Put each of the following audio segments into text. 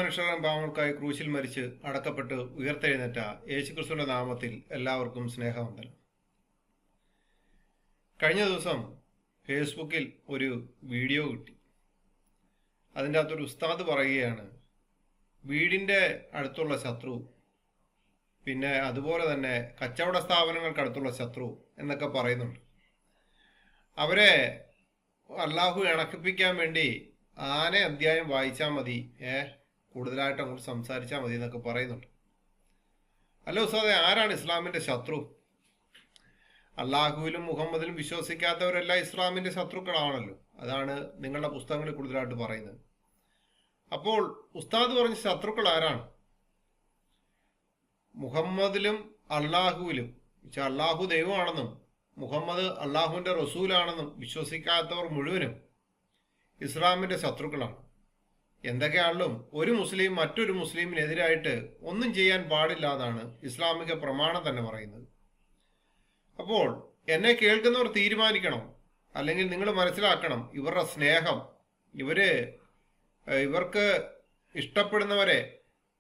മനുഷ്യരുടെ പാവങ്ങൾക്കായി ക്രൂശിൽ മരിച്ച് അടക്കപ്പെട്ട് ഉയർത്തെഴുന്നേറ്റ യേശുക്രിസ്തുവിന്റെ നാമത്തിൽ എല്ലാവർക്കും സ്നേഹവന്ദനം. കഴിഞ്ഞ ദിവസം ഫേസ്ബുക്കിൽ ഒരു വീഡിയോ കിട്ടി. അതിൻ്റെ അകത്തൊരു ഉസ്താദ് പറയുകയാണ്, വീടിൻ്റെ അടുത്തുള്ള ശത്രു, പിന്നെ അതുപോലെ തന്നെ കച്ചവട സ്ഥാപനങ്ങൾക്കടുത്തുള്ള ശത്രു എന്നൊക്കെ പറയുന്നുണ്ട്. അവരെ അള്ളാഹു ഇണക്കിപ്പിക്കാൻ വേണ്ടി അധ്യായം വായിച്ചാൽ മതി, കൂടുതലായിട്ട് അങ്ങോട്ട് സംസാരിച്ചാൽ മതി എന്നൊക്കെ പറയുന്നുണ്ട്. അല്ല ഉസ്താദെ, ആരാണ് ഇസ്ലാമിന്റെ ശത്രു? അള്ളാഹുവിലും മുഹമ്മദിലും വിശ്വസിക്കാത്തവരെല്ലാം ഇസ്ലാമിന്റെ ശത്രുക്കളാണല്ലോ. അതാണ് നിങ്ങളുടെ പുസ്തകങ്ങളിൽ കൂടുതലായിട്ട് പറയുന്നത്. അപ്പോൾ ഉസ്താദ് പറഞ്ഞ ശത്രുക്കൾ ആരാണ്? മുഹമ്മദിലും അള്ളാഹുവിലും, അള്ളാഹു ദൈവമാണെന്നും മുഹമ്മദ് അള്ളാഹുവിന്റെ റസൂലാണെന്നും വിശ്വസിക്കാത്തവർ മുഴുവനും ഇസ്ലാമിന്റെ ശത്രുക്കളാണ്. എന്തൊക്കെയാണെങ്കിലും ഒരു മുസ്ലിം മറ്റൊരു മുസ്ലിമിനെതിരായിട്ട് ഒന്നും ചെയ്യാൻ പാടില്ല എന്നാണ് ഇസ്ലാമിക പ്രമാണം തന്നെ പറയുന്നത്. അപ്പോൾ എന്നെ കേൾക്കുന്നവർ തീരുമാനിക്കണം, അല്ലെങ്കിൽ നിങ്ങൾ മനസ്സിലാക്കണം, ഇവരുടെ സ്നേഹം, ഇവർക്ക് ഇഷ്ടപ്പെടുന്നവരെ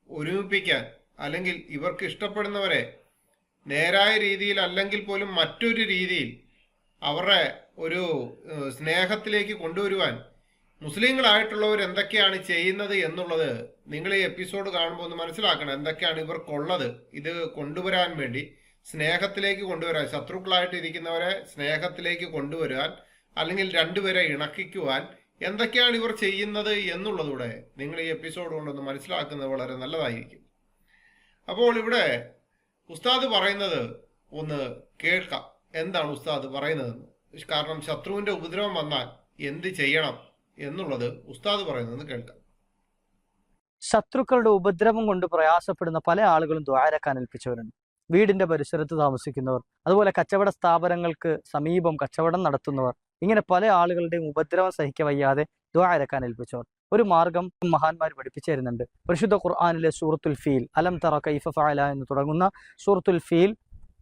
ഒരുമിപ്പിക്കാൻ, അല്ലെങ്കിൽ ഇവർക്ക് ഇഷ്ടപ്പെടുന്നവരെ നേരായ രീതിയിൽ അല്ലെങ്കിൽ പോലും മറ്റൊരു രീതിയിൽ അവരുടെ ഒരു സ്നേഹത്തിലേക്ക് കൊണ്ടുവരുവാൻ മുസ്ലിങ്ങളായിട്ടുള്ളവർ എന്തൊക്കെയാണ് ചെയ്യുന്നത് എന്നുള്ളത് നിങ്ങൾ ഈ എപ്പിസോഡ് കാണുമ്പോൾ ഒന്ന് മനസ്സിലാക്കണം. എന്തൊക്കെയാണ് ഇവർക്കുള്ളത് ഇത് കൊണ്ടുവരാൻ വേണ്ടി, സ്നേഹത്തിലേക്ക് കൊണ്ടുവരാൻ, ശത്രുക്കളായിട്ട് ഇരിക്കുന്നവരെ സ്നേഹത്തിലേക്ക് കൊണ്ടുവരാൻ, അല്ലെങ്കിൽ രണ്ടുപേരെ ഇണക്കിക്കുവാൻ എന്തൊക്കെയാണ് ഇവർ ചെയ്യുന്നത് എന്നുള്ളതൂടെ നിങ്ങൾ ഈ എപ്പിസോഡ് കൊണ്ടൊന്ന് മനസ്സിലാക്കുന്നത് വളരെ നല്ലതായിരിക്കും. അപ്പോൾ ഇവിടെ ഉസ്താദ് പറയുന്നത് ഒന്ന് കേൾക്കാം. എന്താണ് ഉസ്താദ് പറയുന്നതെന്ന്. കാരണം ശത്രുവിന്റെ ഉപദ്രവം വന്നാൽ എന്ത് ചെയ്യണം എന്നുള്ളത് ഉസ്താദ് പറയുന്നത് കേൾക്കാം. ശത്രുക്കളുടെ ഉപദ്രവം കൊണ്ട് പ്രയാസപ്പെടുന്ന പല ആളുകളും ദ്വാരക്കാൻ ഏൽപ്പിച്ചവരുണ്ട്. വീടിന്റെ പരിസരത്ത് താമസിക്കുന്നവർ, അതുപോലെ കച്ചവട സ്ഥാപനങ്ങൾക്ക് സമീപം കച്ചവടം നടത്തുന്നവർ, ഇങ്ങനെ പല ആളുകളുടെയും ഉപദ്രവം സഹിക്കവയ്യാതെ ദ്വാരക്കാൻ ഏൽപ്പിച്ചവർ. ഒരു മാർഗം മഹാന്മാർ പഠിപ്പിച്ചു തരുന്നുണ്ട്. പരിശുദ്ധ ഖുർആനിലെ സൂറത്തുൽ ഫീൽ, അലം തറ കൈഫ ഫഅല എന്ന് തുടങ്ങുന്ന സൂറത്തുൽ ഫീൽ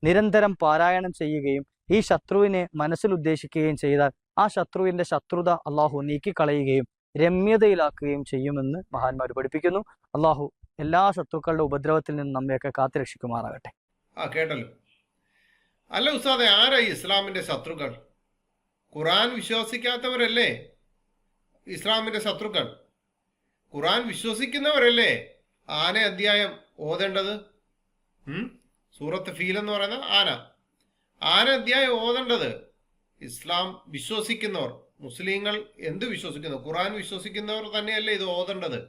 നിരന്തരം പാരായണം ചെയ്യുകയും ഈ ശത്രുവിനെ മനസ്സിൽ ഉദ്ദേശിക്കുകയും ചെയ്താൽ ആ ശത്രുവിന്റെ ശത്രുത അള്ളാഹു നീക്കിക്കളയുകയും രമ്യതയിലാക്കുകയും ചെയ്യുമെന്ന് മഹാന്മാർ പഠിപ്പിക്കുന്നു. അള്ളാഹു എല്ലാ ശത്രുക്കളുടെ ഉപദ്രവത്തിൽ നിന്ന് നമ്മയൊക്കെ കാത്തുരക്ഷിക്കുമാറാകട്ടെ. കേട്ടല്ലോ. അല്ല ഉസ്താദെ, ആരാ ഇസ്ലാമിന്റെ ശത്രുക്കൾ? ഖുർആൻ വിശ്വസിക്കാത്തവരല്ലേ ഇസ്ലാമിന്റെ ശത്രുക്കൾ? ഖുർആൻ വിശ്വസിക്കുന്നവരല്ലേ അധ്യായം ഓതേണ്ടത്? സൂറത്ത് ഫീൽ എന്ന് പറയുന്ന അധ്യായം ഓതേണ്ടത് ഇസ്ലാം വിശ്വസിക്കുന്നവർ, മുസ്ലിങ്ങൾ എന്ത് വിശ്വസിക്കുന്നു, ഖുർആൻ വിശ്വസിക്കുന്നവർ തന്നെയല്ലേ ഇത് ഓതേണ്ടത്.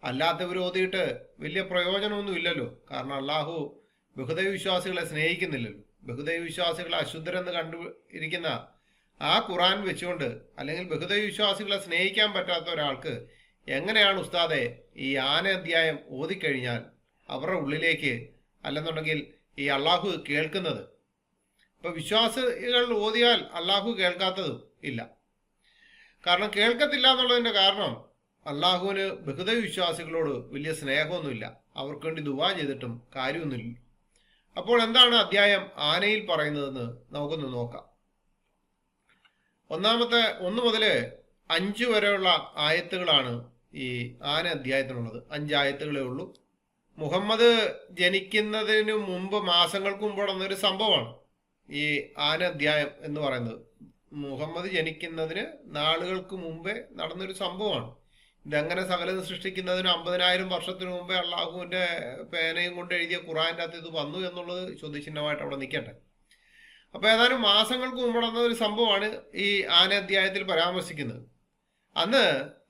അല്ലാത്തവർ ഓതിയിട്ട് വലിയ പ്രയോജനമൊന്നും ഇല്ലല്ലോ. കാരണം അള്ളാഹു ബഹുദൈവ വിശ്വാസികളെ സ്നേഹിക്കുന്നില്ലല്ലോ. ബഹുദൈവ വിശ്വാസികളെ അശുദ്ധരെന്ന് കണ്ടിരിക്കുന്ന ആ ഖുർആൻ വെച്ചുകൊണ്ട്, അല്ലെങ്കിൽ ബഹുദൈവ വിശ്വാസികളെ സ്നേഹിക്കാൻ പറ്റാത്ത ഒരാൾക്ക് എങ്ങനെയാണ് ഉസ്താദെ ഈ അധ്യായം ഓതിക്കഴിഞ്ഞാൽ അവരുടെ ഉള്ളിലേക്ക്, അല്ലെന്നുണ്ടെങ്കിൽ ഈ അള്ളാഹു കേൾക്കുന്നത്? ഇപ്പൊ വിശ്വാസികൾ ഓതിയാൽ അള്ളാഹു കേൾക്കാത്തതും ഇല്ല. കാരണം കേൾക്കത്തില്ല എന്നുള്ളതിന്റെ കാരണം അള്ളാഹുവിന് ബഹുദൈവ വിശ്വാസികളോട് വലിയ സ്നേഹമൊന്നുമില്ല. അവർക്ക് വേണ്ടി ദുആ ചെയ്തിട്ടും കാര്യമൊന്നുമില്ല. അപ്പോൾ എന്താണ് അധ്യായം ആനയിൽ പറയുന്നതെന്ന് നമുക്കൊന്ന് നോക്കാം. ഒന്നാമത്തെ 1 മുതൽ 5 വരെയുള്ള ആയത്തുകളാണ് ഈ അധ്യായത്തിനുള്ളത്. 5 ആയത്തുകളേ ഉള്ളൂ. മുഹമ്മദ് ജനിക്കുന്നതിന് മുമ്പ്, മാസങ്ങൾക്ക് മുമ്പ് നടന്നൊരു സംഭവമാണ് ഈ അധ്യായം എന്ന് പറയുന്നത്. മുഹമ്മദ് ജനിക്കുന്നതിന് നാളുകൾക്ക് മുമ്പേ നടന്നൊരു സംഭവമാണ്. ഇതെങ്ങനെ സകലം സൃഷ്ടിക്കുന്നതിന് 50,000 വർഷത്തിന് മുമ്പേ അള്ളാഹുവിന്റെ പേനയും കൊണ്ട് എഴുതിയ ഖുർആന്റെ അകത്ത് ഇത് വന്നു എന്നുള്ളത് ചോദ്യചിഹ്നമായിട്ട് അവിടെ നിൽക്കട്ടെ. അപ്പൊ ഏതാനും മാസങ്ങൾക്ക് മുമ്പ് നടന്ന ഒരു സംഭവമാണ് ഈ അധ്യായത്തിൽ പരാമർശിക്കുന്നത്. അന്ന്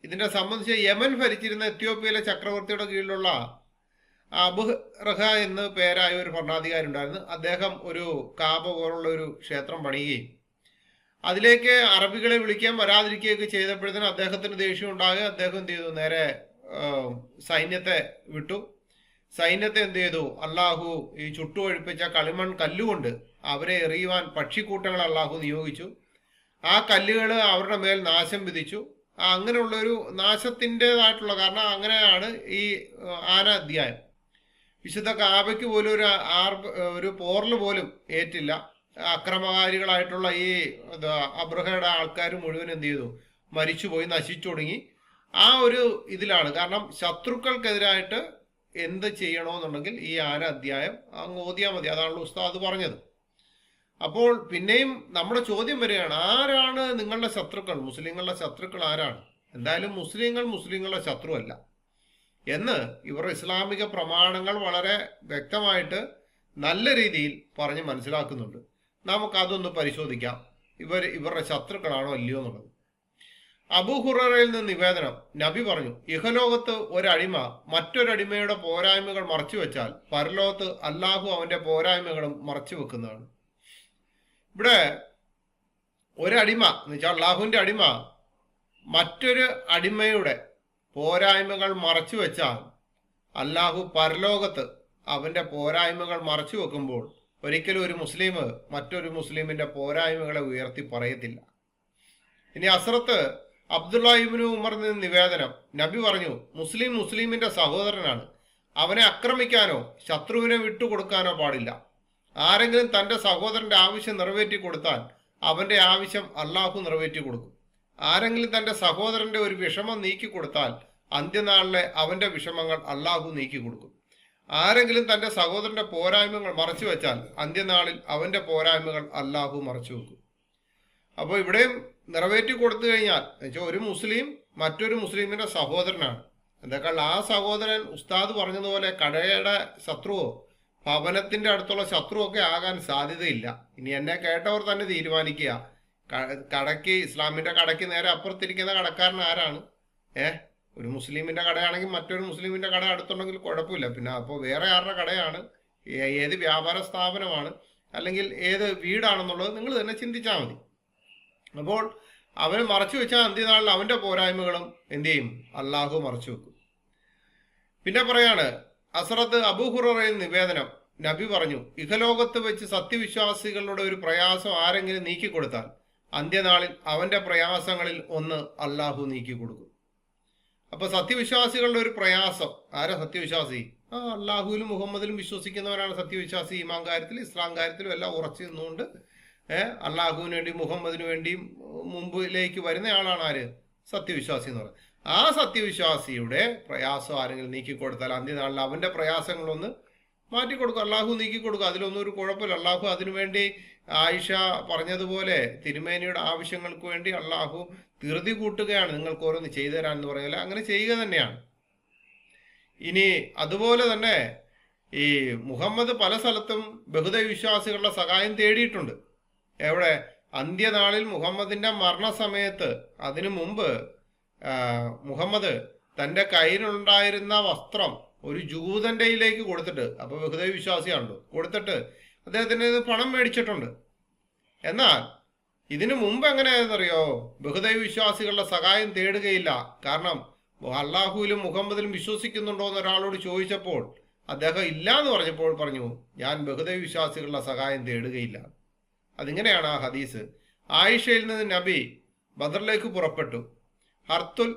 ഇതിനെ സംബന്ധിച്ച് യമൻ ഭരിച്ചിരുന്ന എത്യോപ്യയിലെ ചക്രവർത്തിയുടെ കീഴിലുള്ള അബുറഹ എന്ന് പേരായ ഒരു ഭരണാധികാരി ഉണ്ടായിരുന്നു. അദ്ദേഹം ഒരു കാബ പോലുള്ള ഒരു ക്ഷേത്രം പണിയുകയും അതിലേക്ക് അറബികളെ വിളിക്കാൻ വരാതിരിക്കുകയൊക്കെ ചെയ്തപ്പോഴത്തേനും അദ്ദേഹത്തിന് ദേഷ്യം ഉണ്ടാകുക. അദ്ദേഹം എന്ത് ചെയ്തു? നേരെ സൈന്യത്തെ വിട്ടു. സൈന്യത്തെ എന്ത് ചെയ്തു? അള്ളാഹു ഈ ചുട്ടുകൊഴിപ്പിച്ച കളിമൺ കല്ലുകൊണ്ട് അവരെ എറിയുവാൻ പക്ഷിക്കൂട്ടങ്ങൾ അള്ളാഹു നിയോഗിച്ചു. ആ കല്ലുകൾ അവരുടെ മേൽ നാശം വിധിച്ചു. അങ്ങനെയുള്ളൊരു നാശത്തിൻ്റെതായിട്ടുള്ള, കാരണം അങ്ങനെയാണ് ഈ അധ്യായം. വിശുദ്ധ കാബയ്ക്ക് പോലും ഒരു പോറൽ പോലും ഏറ്റില്ല. അക്രമകാരികളായിട്ടുള്ള ഈ അബ്രഹയുടെ ആൾക്കാർ മുഴുവൻ എന്ത് ചെയ്തു? മരിച്ചുപോയി, നശിച്ചു തുടങ്ങി. ആ ഒരു ഇതിലാണ്. കാരണം ശത്രുക്കൾക്കെതിരായിട്ട് എന്ത് ചെയ്യണമെന്നുണ്ടെങ്കിൽ ഈ ആന അധ്യായം അങ്ങ് ഓതിയാൽ മതി. അതാണല്ലോ ഉസ്താദ് പറഞ്ഞത്. അപ്പോൾ പിന്നെയും നമ്മുടെ ചോദ്യം വരികയാണ്, ആരാണ് നിങ്ങളുടെ ശത്രുക്കൾ? മുസ്ലിങ്ങളുടെ ശത്രുക്കൾ ആരാണ്? എന്തായാലും മുസ്ലിങ്ങളുടെ ശത്രുവല്ല എന്ന് ഇവർ ഇസ്ലാമിക പ്രമാണങ്ങൾ വളരെ വ്യക്തമായിട്ട് നല്ല രീതിയിൽ പറഞ്ഞ് മനസ്സിലാക്കുന്നുണ്ട്. നമുക്കതൊന്ന് പരിശോധിക്കാം, ഇവരുടെ ശത്രുക്കളാണോ അല്ലയോ എന്നുള്ളത്. അബൂ ഹുറൈറയിൽ നിന്ന് നിവേദനം, നബി പറഞ്ഞു, ഇഹലോകത്ത് ഒരടിമ മറ്റൊരടിമയുടെ പോരായ്മകൾ മറച്ചു വെച്ചാൽ പരലോകത്ത് അല്ലാഹു അവന്റെ പോരായ്മകളും മറച്ചു വെക്കുന്നതാണ്. ഇവിടെ ഒരടിമ എന്ന് വെച്ചാൽ അള്ളാഹുവിന്റെ അടിമ മറ്റൊരു അടിമയുടെ പോരായ്മകൾ മറച്ചു വെച്ചാൽ അല്ലാഹു പരലോകത്ത് അവന്റെ പോരായ്മകൾ മറച്ചു വെക്കുമ്പോൾ ഒരിക്കലും ഒരു മുസ്ലിം മറ്റൊരു മുസ്ലിമിന്റെ പോരായ്മകളെ ഉയർത്തി പറയത്തില്ല. ഇനി അസ്രത്ത് അബ്ദുള്ള ഇബ്നു ഉമർ നിന്ന് നിവേദനം, നബി പറഞ്ഞു, മുസ്ലിമിന്റെ സഹോദരനാണ്. അവനെ ആക്രമിക്കാനോ ശത്രുവിനെ വിട്ടുകൊടുക്കാനോ പാടില്ല. ആരെങ്കിലും തന്റെ സഹോദരന്റെ ആവശ്യം നിറവേറ്റി കൊടുത്താൽ അവന്റെ ആവശ്യം അള്ളാഹു നിറവേറ്റി കൊടുക്കും. ആരെങ്കിലും തന്റെ സഹോദരന്റെ ഒരു വിഷമം നീക്കി കൊടുത്താൽ അന്ത്യനാളിലെ അവന്റെ വിഷമങ്ങൾ അള്ളാഹു നീക്കി കൊടുക്കും. ആരെങ്കിലും തന്റെ സഹോദരന്റെ പോരായ്മകൾ മറച്ചു വെച്ചാൽ അന്ത്യനാളിൽ അവന്റെ പോരായ്മകൾ അള്ളാഹു മറച്ചു വെക്കും. അപ്പോൾ ഇവിടെയും നിറവേറ്റി കൊടുത്തു കഴിഞ്ഞാൽ എന്നുവെച്ചാൽ ഒരു മുസ്ലിം മറ്റൊരു മുസ്ലിമിന്റെ സഹോദരനാണ്. എന്തൊക്കെയാണ് ആ സഹോദരൻ ഉസ്താദ് പറഞ്ഞതുപോലെ കടയുടെ ശത്രുവോ ഭവനത്തിന്റെ അടുത്തുള്ള ശത്രുവൊക്കെ ആകാൻ സാധ്യതയില്ല. ഇനി എന്നെ കേട്ടവർ തന്നെ തീരുമാനിക്കുക, കടയ്ക്ക് ഇസ്ലാമിന്റെ കടയ്ക്ക് നേരെ അപ്പുറത്തിരിക്കുന്ന കടക്കാരൻ ആരാണ്? ഒരു മുസ്ലിമിന്റെ കടയാണെങ്കിൽ മറ്റൊരു മുസ്ലിമിന്റെ കട അടുത്തുണ്ടെങ്കിൽ കുഴപ്പമില്ല. പിന്നെ അപ്പോൾ വേറെ ആരുടെ കടയാണ്, ഏത് വ്യാപാര സ്ഥാപനമാണ്, അല്ലെങ്കിൽ ഏത് വീടാണെന്നുള്ളത് നിങ്ങൾ തന്നെ ചിന്തിച്ചാൽ മതി. അപ്പോൾ അവന് മറച്ചു വെച്ചാൽ അന്ത്യനാളിൽ അവന്റെ പോരായ്മകളും എന്ത് ചെയ്യും? അള്ളാഹു മറച്ചു വെക്കും. പിന്നെ പറയാണ് അസ്രത്ത് അബൂ ഹുറൈറയിൽ നിവേദനം, നബി പറഞ്ഞു, ഇഹലോകത്ത് വെച്ച് സത്യവിശ്വാസികളുടെ ഒരു പ്രയാസം ആരെങ്കിലും നീക്കിക്കൊടുത്താൽ അന്ത്യനാളിൽ അവന്റെ പ്രയാസങ്ങളിൽ ഒന്ന് അള്ളാഹു നീക്കി കൊടുക്കും. അപ്പൊ സത്യവിശ്വാസികളുടെ ഒരു പ്രയാസം, ആരാ സത്യവിശ്വാസി? അള്ളാഹുവിലും മുഹമ്മദിലും വിശ്വസിക്കുന്നവരാണ് സത്യവിശ്വാസി. ഈമാൻ കാര്യത്തിലും ഇസ്ലാം കാര്യത്തിലും എല്ലാം ഉറച്ചു നിന്നുകൊണ്ട് അള്ളാഹുവിന് വേണ്ടി മുഹമ്മദിന് വേണ്ടിയും മുമ്പിലേക്ക് വരുന്നയാളാണ് ആര്? സത്യവിശ്വാസി എന്ന് പറയുന്നത്. ആ സത്യവിശ്വാസിയുടെ പ്രയാസം ആരെങ്കിലും നീക്കിക്കൊടുത്താൽ അന്ത്യനാളിൽ അവന്റെ പ്രയാസങ്ങളൊന്ന് മാറ്റിക്കൊടുക്കും, അള്ളാഹു നീക്കിക്കൊടുക്കും. അതിലൊന്നും ഒരു കുഴപ്പമില്ല. അള്ളാഹു അതിനുവേണ്ടി ആയിഷ പറഞ്ഞതുപോലെ തിരുമേനിയുടെ ആവശ്യങ്ങൾക്ക് വേണ്ടി അള്ളാഹു ധൃതി കൂട്ടുകയാണ്, നിങ്ങൾക്ക് ഓരോന്ന് ചെയ്തു തരാൻ എന്ന് പറയല, അങ്ങനെ ചെയ്യുക തന്നെയാണ്. ഇനി അതുപോലെ തന്നെ ഈ മുഹമ്മദ് പല സ്ഥലത്തും ബഹുദൈവ വിശ്വാസികളുടെ സഹായം തേടിയിട്ടുണ്ട്. എവിടെ? അന്ത്യനാളിൽ മുഹമ്മദിന്റെ മരണസമയത്ത് അതിനു മുമ്പ് മുഹമ്മദ് തന്റെ കയ്യിലുണ്ടായിരുന്ന വസ്ത്രം ഒരു ജൂതന്റെയിലേക്ക് കൊടുത്തിട്ട്, അപ്പൊ ബഹുദൈവ വിശ്വാസിയാണല്ലോ, കൊടുത്തിട്ട് അദ്ദേഹത്തിന് പണം മേടിച്ചിട്ടുണ്ട്. എന്നാൽ ഇതിനു മുമ്പ് എങ്ങനെയാണെന്നറിയോ? ബഹുദൈവ വിശ്വാസികളുടെ സഹായം തേടുകയില്ല. കാരണം അള്ളാഹുവിലും മുഹമ്മദിലും വിശ്വസിക്കുന്നുണ്ടോ എന്ന് ഒരാളോട് ചോദിച്ചപ്പോൾ അദ്ദേഹം ഇല്ല എന്ന് പറഞ്ഞപ്പോൾ പറഞ്ഞു, ഞാൻ ബഹുദൈവ വിശ്വാസികളുടെ സഹായം തേടുകയില്ല. അതിങ്ങനെയാണ് ആ ഹദീസ്. ആയിഷയിൽ നിന്ന് നബി ബദറിലേക്ക് പുറപ്പെട്ടു. ഹർത്തുൽ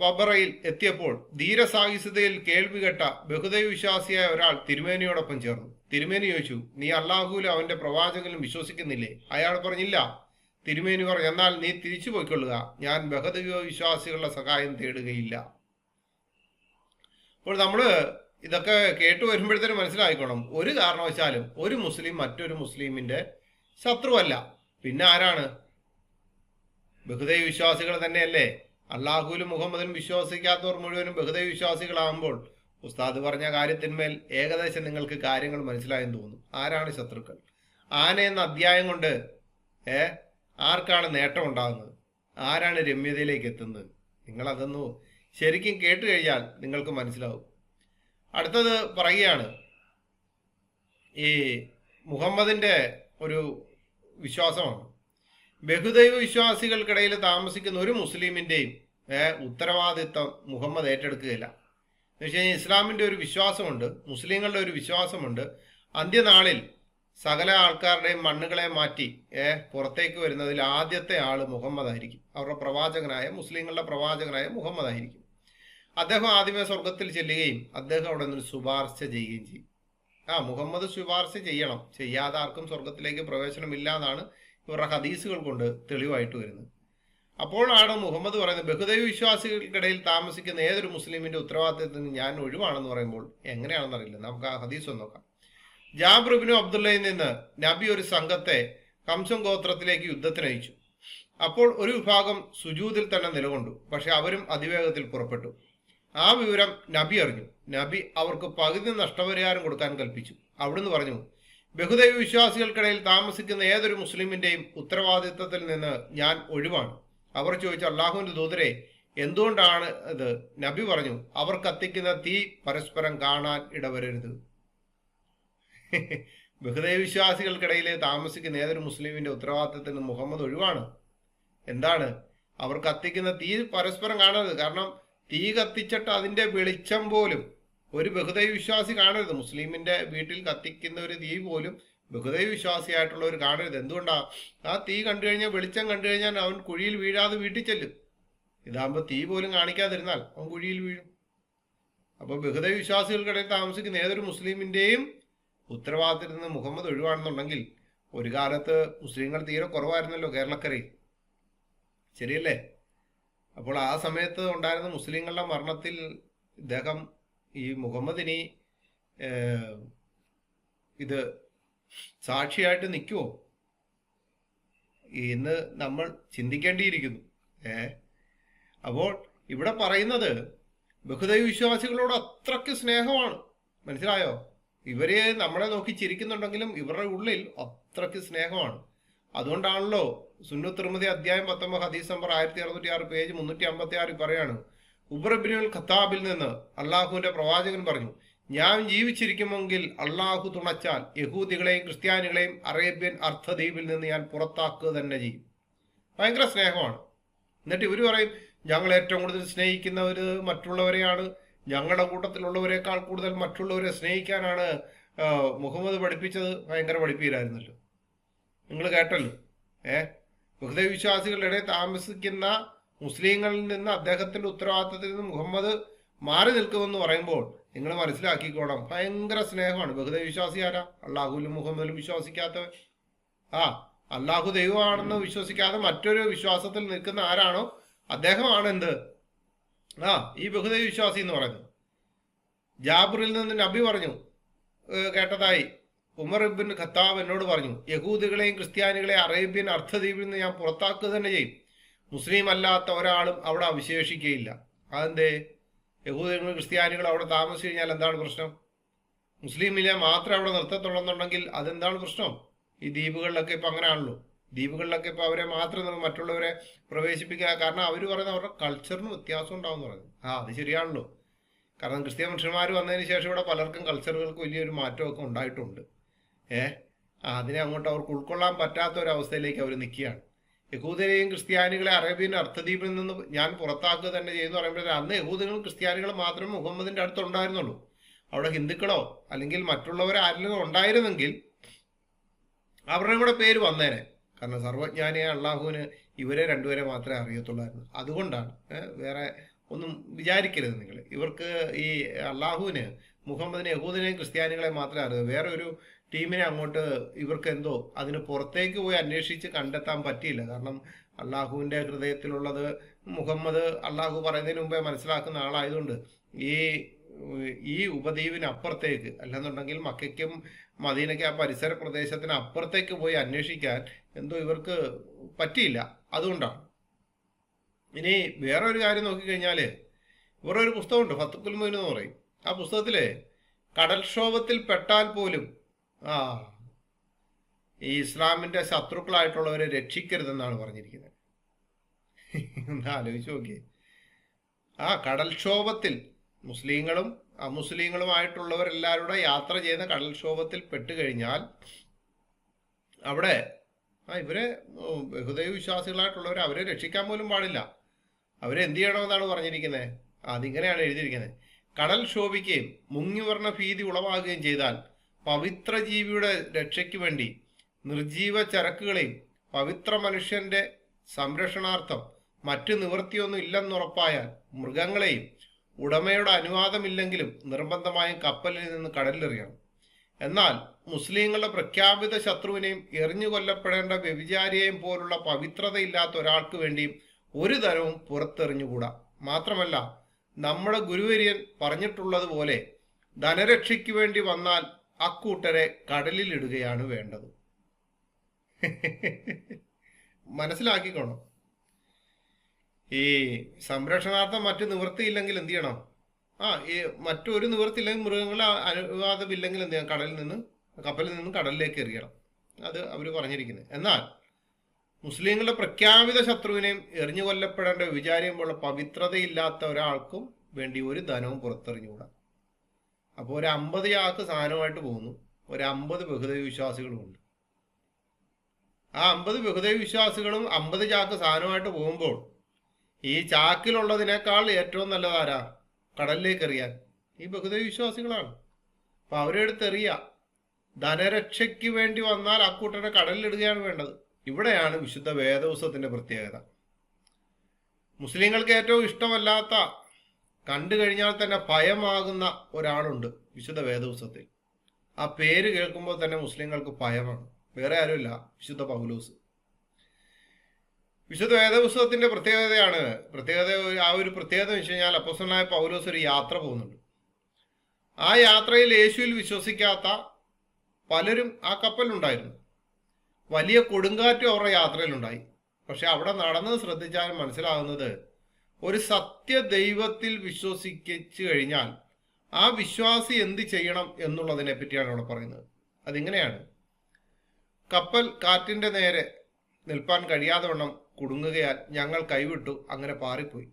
വബറയിൽ എത്തിയപ്പോൾ ധീരസാഹിസ്യതയിൽ കേൾവി കേട്ട ബഹുദൈവ വിശ്വാസിയായ ഒരാൾ തിരുമേനിയോടൊപ്പം ചേർന്നു. തിരുമേനി ചോദിച്ചു, നീ അള്ളാഹുവിലും അവന്റെ പ്രവാചകനും വിശ്വസിക്കുന്നില്ലേ? അയാൾ പറഞ്ഞില്ല. തിരുമേനി പറഞ്ഞു, എന്നാൽ നീ തിരിച്ചു പോയിക്കൊള്ളുക, ഞാൻ ബഹുദൈവ വിശ്വാസികളുടെ സഹായം തേടുകയില്ല. അപ്പോൾ നമ്മള് ഇതൊക്കെ കേട്ടു വരുമ്പോഴത്തേനും മനസ്സിലായിക്കോണം, ഒരു കാരണവശാലും ഒരു മുസ്ലിം മറ്റൊരു മുസ്ലിമിന്റെ ശത്രുവല്ല. പിന്നെ ആരാണ്? ബഹുദൈവ വിശ്വാസികൾ തന്നെയല്ലേ. അള്ളാഹുവിലും മുഹമ്മദിലും വിശ്വസിക്കാത്തവർ മുഴുവനും ബഹുദൈവ വിശ്വാസികളാകുമ്പോൾ ഉസ്താദ് പറഞ്ഞ കാര്യത്തിന്മേൽ ഏകദേശം നിങ്ങൾക്ക് കാര്യങ്ങൾ മനസ്സിലായെന്ന് തോന്നുന്നു. ആരാണ് ശത്രുക്കൾ? ആന എന്ന അധ്യായം കൊണ്ട് ആർക്കാണ് നേട്ടം ഉണ്ടാകുന്നത്? ആരാണ് രമ്യതയിലേക്ക് എത്തുന്നത്? നിങ്ങളതൊന്നു ശരിക്കും കേട്ട് കഴിഞ്ഞാൽ നിങ്ങൾക്ക് മനസ്സിലാവും. അടുത്തത് പറയുകയാണ്, ഈ മുഹമ്മദിന്റെ ഒരു വിശ്വാസമാണ്, ബഹുദൈവ വിശ്വാസികൾക്കിടയിൽ താമസിക്കുന്ന ഒരു മുസ്ലിമിന്റെയും ഉത്തരവാദിത്വം മുഹമ്മദ് ഏറ്റെടുക്കുകയില്ല. എന്ന് വെച്ച് കഴിഞ്ഞാൽ ഇസ്ലാമിന്റെ ഒരു വിശ്വാസമുണ്ട്, മുസ്ലിങ്ങളുടെ ഒരു വിശ്വാസമുണ്ട്. അന്ത്യനാളിൽ സകല ആൾക്കാരുടെയും മണ്ണുകളെ മാറ്റി പുറത്തേക്ക് വരുന്നതിൽ ആദ്യത്തെ ആള് മുഹമ്മദ് ആയിരിക്കും. അവരുടെ പ്രവാചകനായ, മുസ്ലിങ്ങളുടെ പ്രവാചകനായ മുഹമ്മദ് ആയിരിക്കും. അദ്ദേഹം ആദ്യമേ സ്വർഗത്തിൽ ചെല്ലുകയും അദ്ദേഹം അവിടെ നിന്ന് ശുപാർശ ചെയ്യുകയും ചെയ്യും. മുഹമ്മദ് ശുപാർശ ചെയ്യണം, ചെയ്യാതെ ആർക്കും സ്വർഗത്തിലേക്ക് പ്രവേശനമില്ല എന്നാണ് ഇവരുടെ ഹദീസുകൾ കൊണ്ട് തെളിവായിട്ട് വരുന്നത്. അപ്പോഴാണ് മുഹമ്മദ് പറയുന്നത് ബഹുദൈവ വിശ്വാസികൾക്കിടയിൽ താമസിക്കുന്ന ഏതൊരു മുസ്ലിമിന്റെ ഉത്തരവാദിത്തത്തിൽ നിന്ന് ഞാൻ ഒഴിവാണെന്ന് പറയുമ്പോൾ എങ്ങനെയാണെന്നറിയില്ല. നമുക്ക് ആ ഹദീസ് ഒന്ന് നോക്കാം. ജാബിർ ഇബ്നു അബ്ദുള്ളയിൽ നിന്ന് നബി ഒരു സംഘത്തെ കംസം ഗോത്രത്തിലേക്ക് യുദ്ധത്തിന് അയച്ചു. അപ്പോൾ ഒരു വിഭാഗം സുജൂദിൽ തന്നെ നിലകൊണ്ടു. പക്ഷെ അവരും അതിവേഗത്തിൽ പുറപ്പെട്ടു. ആ വിവരം നബി അറിഞ്ഞു. നബി അവർക്ക് പകുതി നഷ്ടപരിഹാരം കൊടുക്കാൻ കൽപ്പിച്ചു. അവിടുന്ന് പറഞ്ഞു, ബഹുദൈവ വിശ്വാസികൾക്കിടയിൽ താമസിക്കുന്ന ഏതൊരു മുസ്ലിമിന്റെയും ഉത്തരവാദിത്തത്തിൽ നിന്ന് ഞാൻ ഒഴിവാണ്. അവർ ചോദിച്ചു, അള്ളാഹുവിന്റെ ദൂതരെ, എന്തുകൊണ്ടാണ് ഇത്? നബി പറഞ്ഞു, അവർ കത്തിക്കുന്ന തീ പരസ്പരം കാണാൻ ഇടവരരുത്. ബഹുദൈവ വിശ്വാസികൾക്കിടയിൽ താമസിക്കുന്ന ഏതൊരു മുസ്ലിമിന്റെ ഉത്തരവാദിത്തത്തിൽ നിന്ന് മുഹമ്മദ് ഒഴിവാണ്. എന്താണ്? അവർ കത്തിക്കുന്ന തീ പരസ്പരം കാണരുത്. കാരണം തീ കത്തിച്ചിട്ട് അതിന്റെ വെളിച്ചം പോലും ഒരു ബഹുദൈവ വിശ്വാസി കാണരുത്. മുസ്ലിമിന്റെ വീട്ടിൽ കത്തിക്കുന്ന ഒരു തീ പോലും ബഹുദൈവ വിശ്വാസിയായിട്ടുള്ളവർ കാണരുത്. എന്തുകൊണ്ടാ? ആ തീ കണ്ടു കഴിഞ്ഞാൽ, വെളിച്ചം കണ്ടു കഴിഞ്ഞാൽ അവൻ കുഴിയിൽ വീഴാതെ വീട്ടിൽ ചെല്ലും. ഇതാകുമ്പോൾ തീ പോലും കാണിക്കാതിരുന്നാൽ അവൻ കുഴിയിൽ വീഴും. അപ്പൊ ബഹുദൈവ വിശ്വാസികൾക്കിടയിൽ താമസിക്കുന്ന ഏതൊരു മുസ്ലിമിന്റെയും ഉത്തരവാദിത്തത്തിൽ നിന്ന് മുഹമ്മദ് ഒഴിവാണെന്നുണ്ടെങ്കിൽ, ഒരു കാലത്ത് മുസ്ലിങ്ങൾ തീരെ കുറവായിരുന്നല്ലോ കേരളക്കരയിൽ, ശരിയല്ലേ? അപ്പോൾ ആ സമയത്ത് ഉണ്ടായിരുന്ന മുസ്ലിങ്ങളുടെ മരണത്തിൽ ഇദ്ദേഹം ഈ മുഹമ്മദിനി ഇത് സാക്ഷിയായിട്ട് നിൽക്കുമോ എന്ന് നമ്മൾ ചിന്തിക്കേണ്ടിയിരിക്കുന്നു. അപ്പോൾ ഇവിടെ പറയുന്നത് ബഹുദൈവ വിശ്വാസികളോട് അത്രയ്ക്ക് സ്നേഹമാണ്. മനസ്സിലായോ? ഇവര് നമ്മളെ നോക്കി ചിരിക്കുന്നുണ്ടെങ്കിലും ഇവരുടെ ഉള്ളിൽ അത്രയ്ക്ക് സ്നേഹമാണ്. അതുകൊണ്ടാണല്ലോ സുന്നത്ത് തിർമിദി അധ്യായം 19 ഹദീസ് നമ്പർ 1606 പേജ് 356 പറയാണ്, ഉമർ ഇബ്നുൽ ഖത്താബിൽ നിന്ന് അള്ളാഹുവിന്റെ പ്രവാചകൻ പറഞ്ഞു, ഞാൻ ജീവിച്ചിരിക്കുമെങ്കിൽ അള്ളാഹു തുണച്ചാൽ യഹൂദികളെയും ക്രിസ്ത്യാനികളെയും അറേബ്യൻ അർദ്ധദ്വീപിൽ നിന്ന് ഞാൻ പുറത്താക്കുക തന്നെ ചെയ്യും. ഭയങ്കര സ്നേഹമാണ്. എന്നിട്ട് ഇവർ പറയും, ഞങ്ങൾ ഏറ്റവും കൂടുതൽ സ്നേഹിക്കുന്നവര് മറ്റുള്ളവരെയാണ്, ഞങ്ങളുടെ കൂട്ടത്തിലുള്ളവരെക്കാൾ കൂടുതൽ മറ്റുള്ളവരെ സ്നേഹിക്കാനാണ് മുഹമ്മദ് പഠിപ്പിച്ചത്. ഭയങ്കര പഠിപ്പീരായിരുന്നല്ലോ. നിങ്ങൾ കേട്ടല്ലോ. ബഹുദൈവ വിശ്വാസികളുടെ ഇടയിൽ താമസിക്കുന്ന മുസ്ലിങ്ങളിൽ നിന്ന് അദ്ദേഹത്തിന്റെ ഉത്തരവാദിത്തത്തിൽ നിന്ന് മുഹമ്മദ് മാറി നിൽക്കുമെന്ന് പറയുമ്പോൾ നിങ്ങൾ മനസ്സിലാക്കിക്കോണം, ഭയങ്കര സ്നേഹമാണ്. ബഹുദൈവ വിശ്വാസി ആരാ? അള്ളാഹുലും മുഹമ്മദിലും വിശ്വസിക്കാത്തവൻ. അള്ളാഹു ദൈവമാണെന്ന് വിശ്വസിക്കാതെ മറ്റൊരു വിശ്വാസത്തിൽ നിൽക്കുന്ന ആരാണോ അദ്ദേഹമാണ് എന്ത്? ഈ ബഹുദൈവ വിശ്വാസി എന്ന് പറയുന്നത്. ജാബിറിൽ നിന്ന് നബി പറഞ്ഞു കേട്ടതായി, ഉമർ ഇബ്നു ഖത്താബ് എന്നോട് പറഞ്ഞു, യഹൂദികളെയും ക്രിസ്ത്യാനികളെയും അറേബ്യൻ അർദ്ധദ്വീപിൽ നിന്ന് ഞാൻ പുറത്താക്കുക തന്നെ ചെയ്യും. മുസ്ലിം അല്ലാത്ത ഒരാളും അവിടെ അവശേഷിക്കുകയില്ല. അതെന്തേ? യഹൂദികളും ക്രിസ്ത്യാനികളും അവിടെ താമസിച്ചു കഴിഞ്ഞാൽ എന്താണ് പ്രശ്നം? മുസ്ലിമിനെ മാത്രമേ അവിടെ നിർത്തത്തുള്ളെന്നുണ്ടെങ്കിൽ അതെന്താണ് പ്രശ്നം? ഈ ദ്വീപുകളിലൊക്കെ ഇപ്പൊ അങ്ങനെയാണല്ലോ. ദ്വീപുകളിലൊക്കെ ഇപ്പൊ അവരെ മാത്രം മറ്റുള്ളവരെ പ്രവേശിപ്പിക്കുക. കാരണം അവർ പറയുന്നത് അവരുടെ കൾച്ചറിന് വ്യത്യാസം ഉണ്ടാവും എന്ന് പറയുന്നത്. അത് ശരിയാണല്ലോ. കാരണം ക്രിസ്ത്യൻ മനുഷ്യന്മാർ വന്നതിന് ശേഷം ഇവിടെ പലർക്കും കൾച്ചറുകൾക്ക് വലിയൊരു മാറ്റമൊക്കെ ഉണ്ടായിട്ടുണ്ട്. അതിനെ അങ്ങോട്ട് അവർക്ക് ഉൾക്കൊള്ളാൻ പറ്റാത്ത ഒരു അവസ്ഥയിലേക്ക് അവർ നിൽക്കുകയാണ്. യഹൂദരെയും ക്രിസ്ത്യാനികളെ അറേബ്യൻ അർദ്ധദ്വീപിൽ നിന്ന് ഞാൻ പുറത്താക്കുക തന്നെ ചെയ്യുന്നു പറയുമ്പോൾ, അന്ന് യഹൂദകളും ക്രിസ്ത്യാനികളും മാത്രമേ മുഹമ്മദിന്റെ അടുത്ത് ഉണ്ടായിരുന്നുള്ളൂ. അവിടെ ഹിന്ദുക്കളോ അല്ലെങ്കിൽ മറ്റുള്ളവരെ ആരെങ്കിലും ഉണ്ടായിരുന്നെങ്കിൽ അവരുടെ കൂടെ പേര് വന്നേനെ. കാരണം സർവജ്ഞാനിയായ അള്ളാഹുവിന് ഇവരെ രണ്ടുപേരെ മാത്രമേ അറിയത്തുള്ളായിരുന്നു. അതുകൊണ്ടാണ്. വേറെ ഒന്നും വിചാരിക്കരുത് നിങ്ങൾ. ഇവർക്ക് ഈ അള്ളാഹുവിന് മുഹമ്മദിനെ യഹൂദിനെയും ക്രിസ്ത്യാനികളെ മാത്രമേ അറിയൂ. വേറെ ഒരു ടീമിനെ അങ്ങോട്ട് ഇവർക്ക് എന്തോ അതിന് പുറത്തേക്ക് പോയി അന്വേഷിച്ച് കണ്ടെത്താൻ പറ്റിയില്ല. കാരണം അള്ളാഹുവിന്റെ ഹൃദയത്തിലുള്ളത് മുഹമ്മദ് അള്ളാഹു പറയുന്നതിന് മുമ്പേ മനസ്സിലാക്കുന്ന ആളായതുകൊണ്ട് ഈ ഉപദ്വീപിന് അപ്പുറത്തേക്ക്, അല്ലെന്നുണ്ടെങ്കിൽ മക്കയ്ക്കും മദീനയ്ക്ക് ആ പരിസര പ്രദേശത്തിന് അപ്പുറത്തേക്ക് പോയി അന്വേഷിക്കാൻ എന്തോ ഇവർക്ക് പറ്റിയില്ല. അതുകൊണ്ടാണ്. ഇനി വേറൊരു കാര്യം നോക്കിക്കഴിഞ്ഞാല്, ഇവരുടെ ഒരു പുസ്തകമുണ്ട് ഫത്തുൽ മുഈൻ എന്ന് പറയും. ആ പുസ്തകത്തില് കടൽക്ഷോഭത്തിൽ പെട്ടാൽ പോലും ഈ ഇസ്ലാമിന്റെ ശത്രുക്കളായിട്ടുള്ളവരെ രക്ഷിക്കരുതെന്നാണ് പറഞ്ഞിരിക്കുന്നത്. ഒന്ന് ആലോചിച്ച് നോക്കിയേ. കടൽക്ഷോഭത്തിൽ മുസ്ലിങ്ങളും അമുസ്ലിങ്ങളുമായിട്ടുള്ളവരെല്ലാവരുടെ യാത്ര ചെയ്യുന്ന കടൽക്ഷോഭത്തിൽ പെട്ടുകഴിഞ്ഞാൽ അവിടെ ഇവരെ ബഹുദൈവ വിശ്വാസികളായിട്ടുള്ളവർ അവരെ രക്ഷിക്കാൻ പോലും പാടില്ല. അവരെന്ത് ചെയ്യണമെന്നാണ് പറഞ്ഞിരിക്കുന്നത്? അതിങ്ങനെയാണ് എഴുതിയിരിക്കുന്നത്. കടൽ ക്ഷോഭിക്കുകയും മുങ്ങിവർണ്ണ ഭീതി ഉളവാകുകയും ചെയ്താൽ പവിത്ര ജീവിയുടെ രക്ഷയ്ക്ക് വേണ്ടി നിർജീവ ചരക്കുകളെയും പവിത്ര മനുഷ്യന്റെ സംരക്ഷണാർത്ഥം മറ്റു നിവൃത്തിയൊന്നും ഇല്ലെന്നുറപ്പായാൽ മൃഗങ്ങളെയും ഉടമയുടെ അനുവാദമില്ലെങ്കിലും നിർബന്ധമായും കപ്പലിൽ നിന്ന് കടലിലെറിയണം. എന്നാൽ മുസ്ലിങ്ങളുടെ പ്രഖ്യാപിത ശത്രുവിനെയും എറിഞ്ഞു കൊല്ലപ്പെടേണ്ട വ്യഭിചാരിയെയും പോലുള്ള പവിത്രതയില്ലാത്ത ഒരാൾക്ക് വേണ്ടിയും ഒരു ധനവും പുറത്തെറിഞ്ഞുകൂടാ. മാത്രമല്ല, നമ്മുടെ ഗുരുവര്യൻ പറഞ്ഞിട്ടുള്ളതുപോലെ ധനരക്ഷയ്ക്ക് വേണ്ടി വന്നാൽ അക്കൂട്ടരെ കടലിലിടുകയാണ് വേണ്ടത്. മനസ്സിലാക്കിക്കോണം. ഈ സംരക്ഷണാർത്ഥം മറ്റു നിവൃത്തിയില്ലെങ്കിൽ എന്ത് ചെയ്യണം? ഈ മറ്റൊരു നിവൃത്തിയില്ലെങ്കിൽ മൃഗങ്ങളെ അനുവാദമില്ലെങ്കിൽ എന്ത് ചെയ്യണം? കപ്പലിൽ നിന്ന് കടലിലേക്ക് എറിയണം. അത് അവർ പറഞ്ഞിരിക്കുന്നത്. എന്നാൽ മുസ്ലിങ്ങളുടെ പ്രഖ്യാപിത ശത്രുവിനെയും എറിഞ്ഞു കൊല്ലപ്പെടേണ്ട വിചാരിയുമ്പോഴുള്ള പവിത്രതയില്ലാത്ത ഒരാൾക്കും വേണ്ടി ഒരു ധനവും പുറത്തെറിഞ്ഞുകൂടാ. അപ്പോൾ ഒരു 50 ചാക്ക് സാധനമായിട്ട് പോകുന്നു, ഒരു 50 ബഹുദൈവ വിശ്വാസികളുമുണ്ട്. ആ 50 ബഹുദൈവ വിശ്വാസികളും 50 ചാക്ക് സാധനമായിട്ട് പോകുമ്പോൾ ഈ ചാക്കിലുള്ളതിനേക്കാൾ ഏറ്റവും നല്ലതാരാ? കടലിലേക്ക് എറിയാൻ ഈ ബഹുദൈവ വിശ്വാസികളാണ്. അപ്പൊ അവരെടുത്ത് എറിയ. ധനരക്ഷയ്ക്ക് വേണ്ടി വന്നാൽ അക്കൂട്ടരെ കടലിലിടുകയാണ് വേണ്ടത്. ഇവിടെയാണ് വിശുദ്ധ വേദപുസ്തകത്തിന്റെ പ്രത്യേകത. മുസ്ലിങ്ങൾക്ക് ഏറ്റവും ഇഷ്ടമല്ലാത്ത, കണ്ടു കഴിഞ്ഞാൽ തന്നെ ഭയമാകുന്ന ഒരാളുണ്ട് വിശുദ്ധ വേദപുസ്തകത്തിൽ. ആ പേര് കേൾക്കുമ്പോൾ തന്നെ മുസ്ലിങ്ങൾക്ക് ഭയമാണ്. വേറെ ആരുമില്ല, വിശുദ്ധ പൗലോസ്. വിശുദ്ധ വേദപുസ്തകത്തിന്റെ ആ ഒരു പ്രത്യേകത എന്ന് വെച്ച് കഴിഞ്ഞാൽ, അപ്പോസ്തലനായ പൗലോസ് ഒരു യാത്ര പോകുന്നുണ്ട്. ആ യാത്രയിൽ യേശുവിൽ വിശ്വസിക്കാത്ത പലരും ആ കപ്പലുണ്ടായിരുന്നു. വലിയ കൊടുങ്കാറ്റും അവരുടെ യാത്രയിലുണ്ടായി. പക്ഷെ അവിടെ നടന്നത് ശ്രദ്ധിച്ചാൽ മനസ്സിലാകുന്നത്, ഒരു സത്യ ദൈവത്തിൽ വിശ്വസിച്ചു കഴിഞ്ഞാൽ ആ വിശ്വാസി എന്ത് ചെയ്യണം എന്നുള്ളതിനെ പറ്റിയാണ് അവിടെ പറയുന്നത്. അതിങ്ങനെയാണ്: കപ്പൽ കാറ്റിന്റെ നേരെ നിൽപ്പാൻ കഴിയാതെ വണ്ണം കുടുങ്ങുകയാൽ ഞങ്ങൾ കൈവിട്ടു, അങ്ങനെ പാറിപ്പോയി.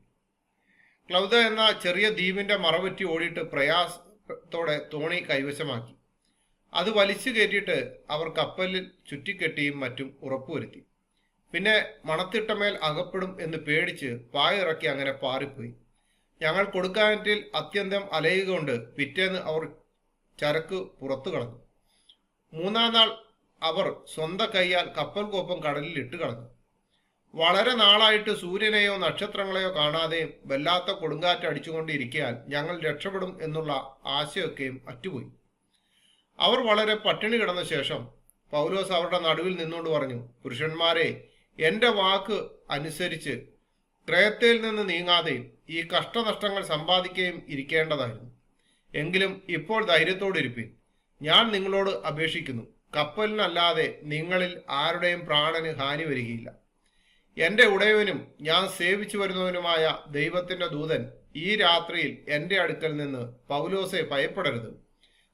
ക്ലൗദ എന്ന ചെറിയ ദ്വീപിന്റെ മറപറ്റി ഓടിയിട്ട് പ്രയാസത്തോടെ തോണി കൈവശമാക്കി. അത് വലിച്ചു കയറ്റിയിട്ട് അവർ കപ്പലിൽ ചുറ്റിക്കെട്ടിയും മറ്റും ഉറപ്പുവരുത്തി. പിന്നെ മണത്തിട്ടമേൽ അകപ്പെടും എന്ന് പേടിച്ച് പായിറക്കി അങ്ങനെ പാറിപ്പോയി. ഞങ്ങൾ കൊടുക്കാറ്റിൽ അത്യന്തം അലയുകൊണ്ട് പിറ്റേന്ന് അവർ ചരക്ക് പുറത്തു കളഞ്ഞു. 3-ാം നാൾ അവർ സ്വന്തം കൈയാൽ കപ്പൽ കോപ്പം കടലിൽ ഇട്ട് കളഞ്ഞു. വളരെ നാളായിട്ട് സൂര്യനെയോ നക്ഷത്രങ്ങളെയോ കാണാതെയും വല്ലാത്ത കൊടുങ്കാറ്റ് അടിച്ചുകൊണ്ടിരിക്കാൻ ഞങ്ങൾ രക്ഷപ്പെടും എന്നുള്ള ആശയൊക്കെയും അറ്റുപോയി. അവർ വളരെ പട്ടിണി കിടന്ന ശേഷം പൗലോസ് അവരുടെ നടുവിൽ നിന്നുകൊണ്ട് പറഞ്ഞു: പുരുഷന്മാരെ, എൻ്റെ വാക്ക് അനുസരിച്ച് ക്രേത്തയിൽ നിന്ന് നീങ്ങാതെയും ഈ കഷ്ടനഷ്ടങ്ങൾ സമ്പാദിക്കുകയും ഇരിക്കേണ്ടതായിരുന്നു. എങ്കിലും ഇപ്പോൾ ധൈര്യത്തോടിരിപ്പിൻ. ഞാൻ നിങ്ങളോട് അപേക്ഷിക്കുന്നു, കപ്പലിനല്ലാതെ നിങ്ങളിൽ ആരുടെയും പ്രാണന് ഹാനി വരികയില്ല. എൻ്റെ ഉടയവനും ഞാൻ സേവിച്ചു വരുന്നവനുമായ ദൈവത്തിൻ്റെ ദൂതൻ ഈ രാത്രിയിൽ എൻ്റെ അടുക്കൽ നിന്ന്, പൗലോസെ, ഭയപ്പെടരുത്,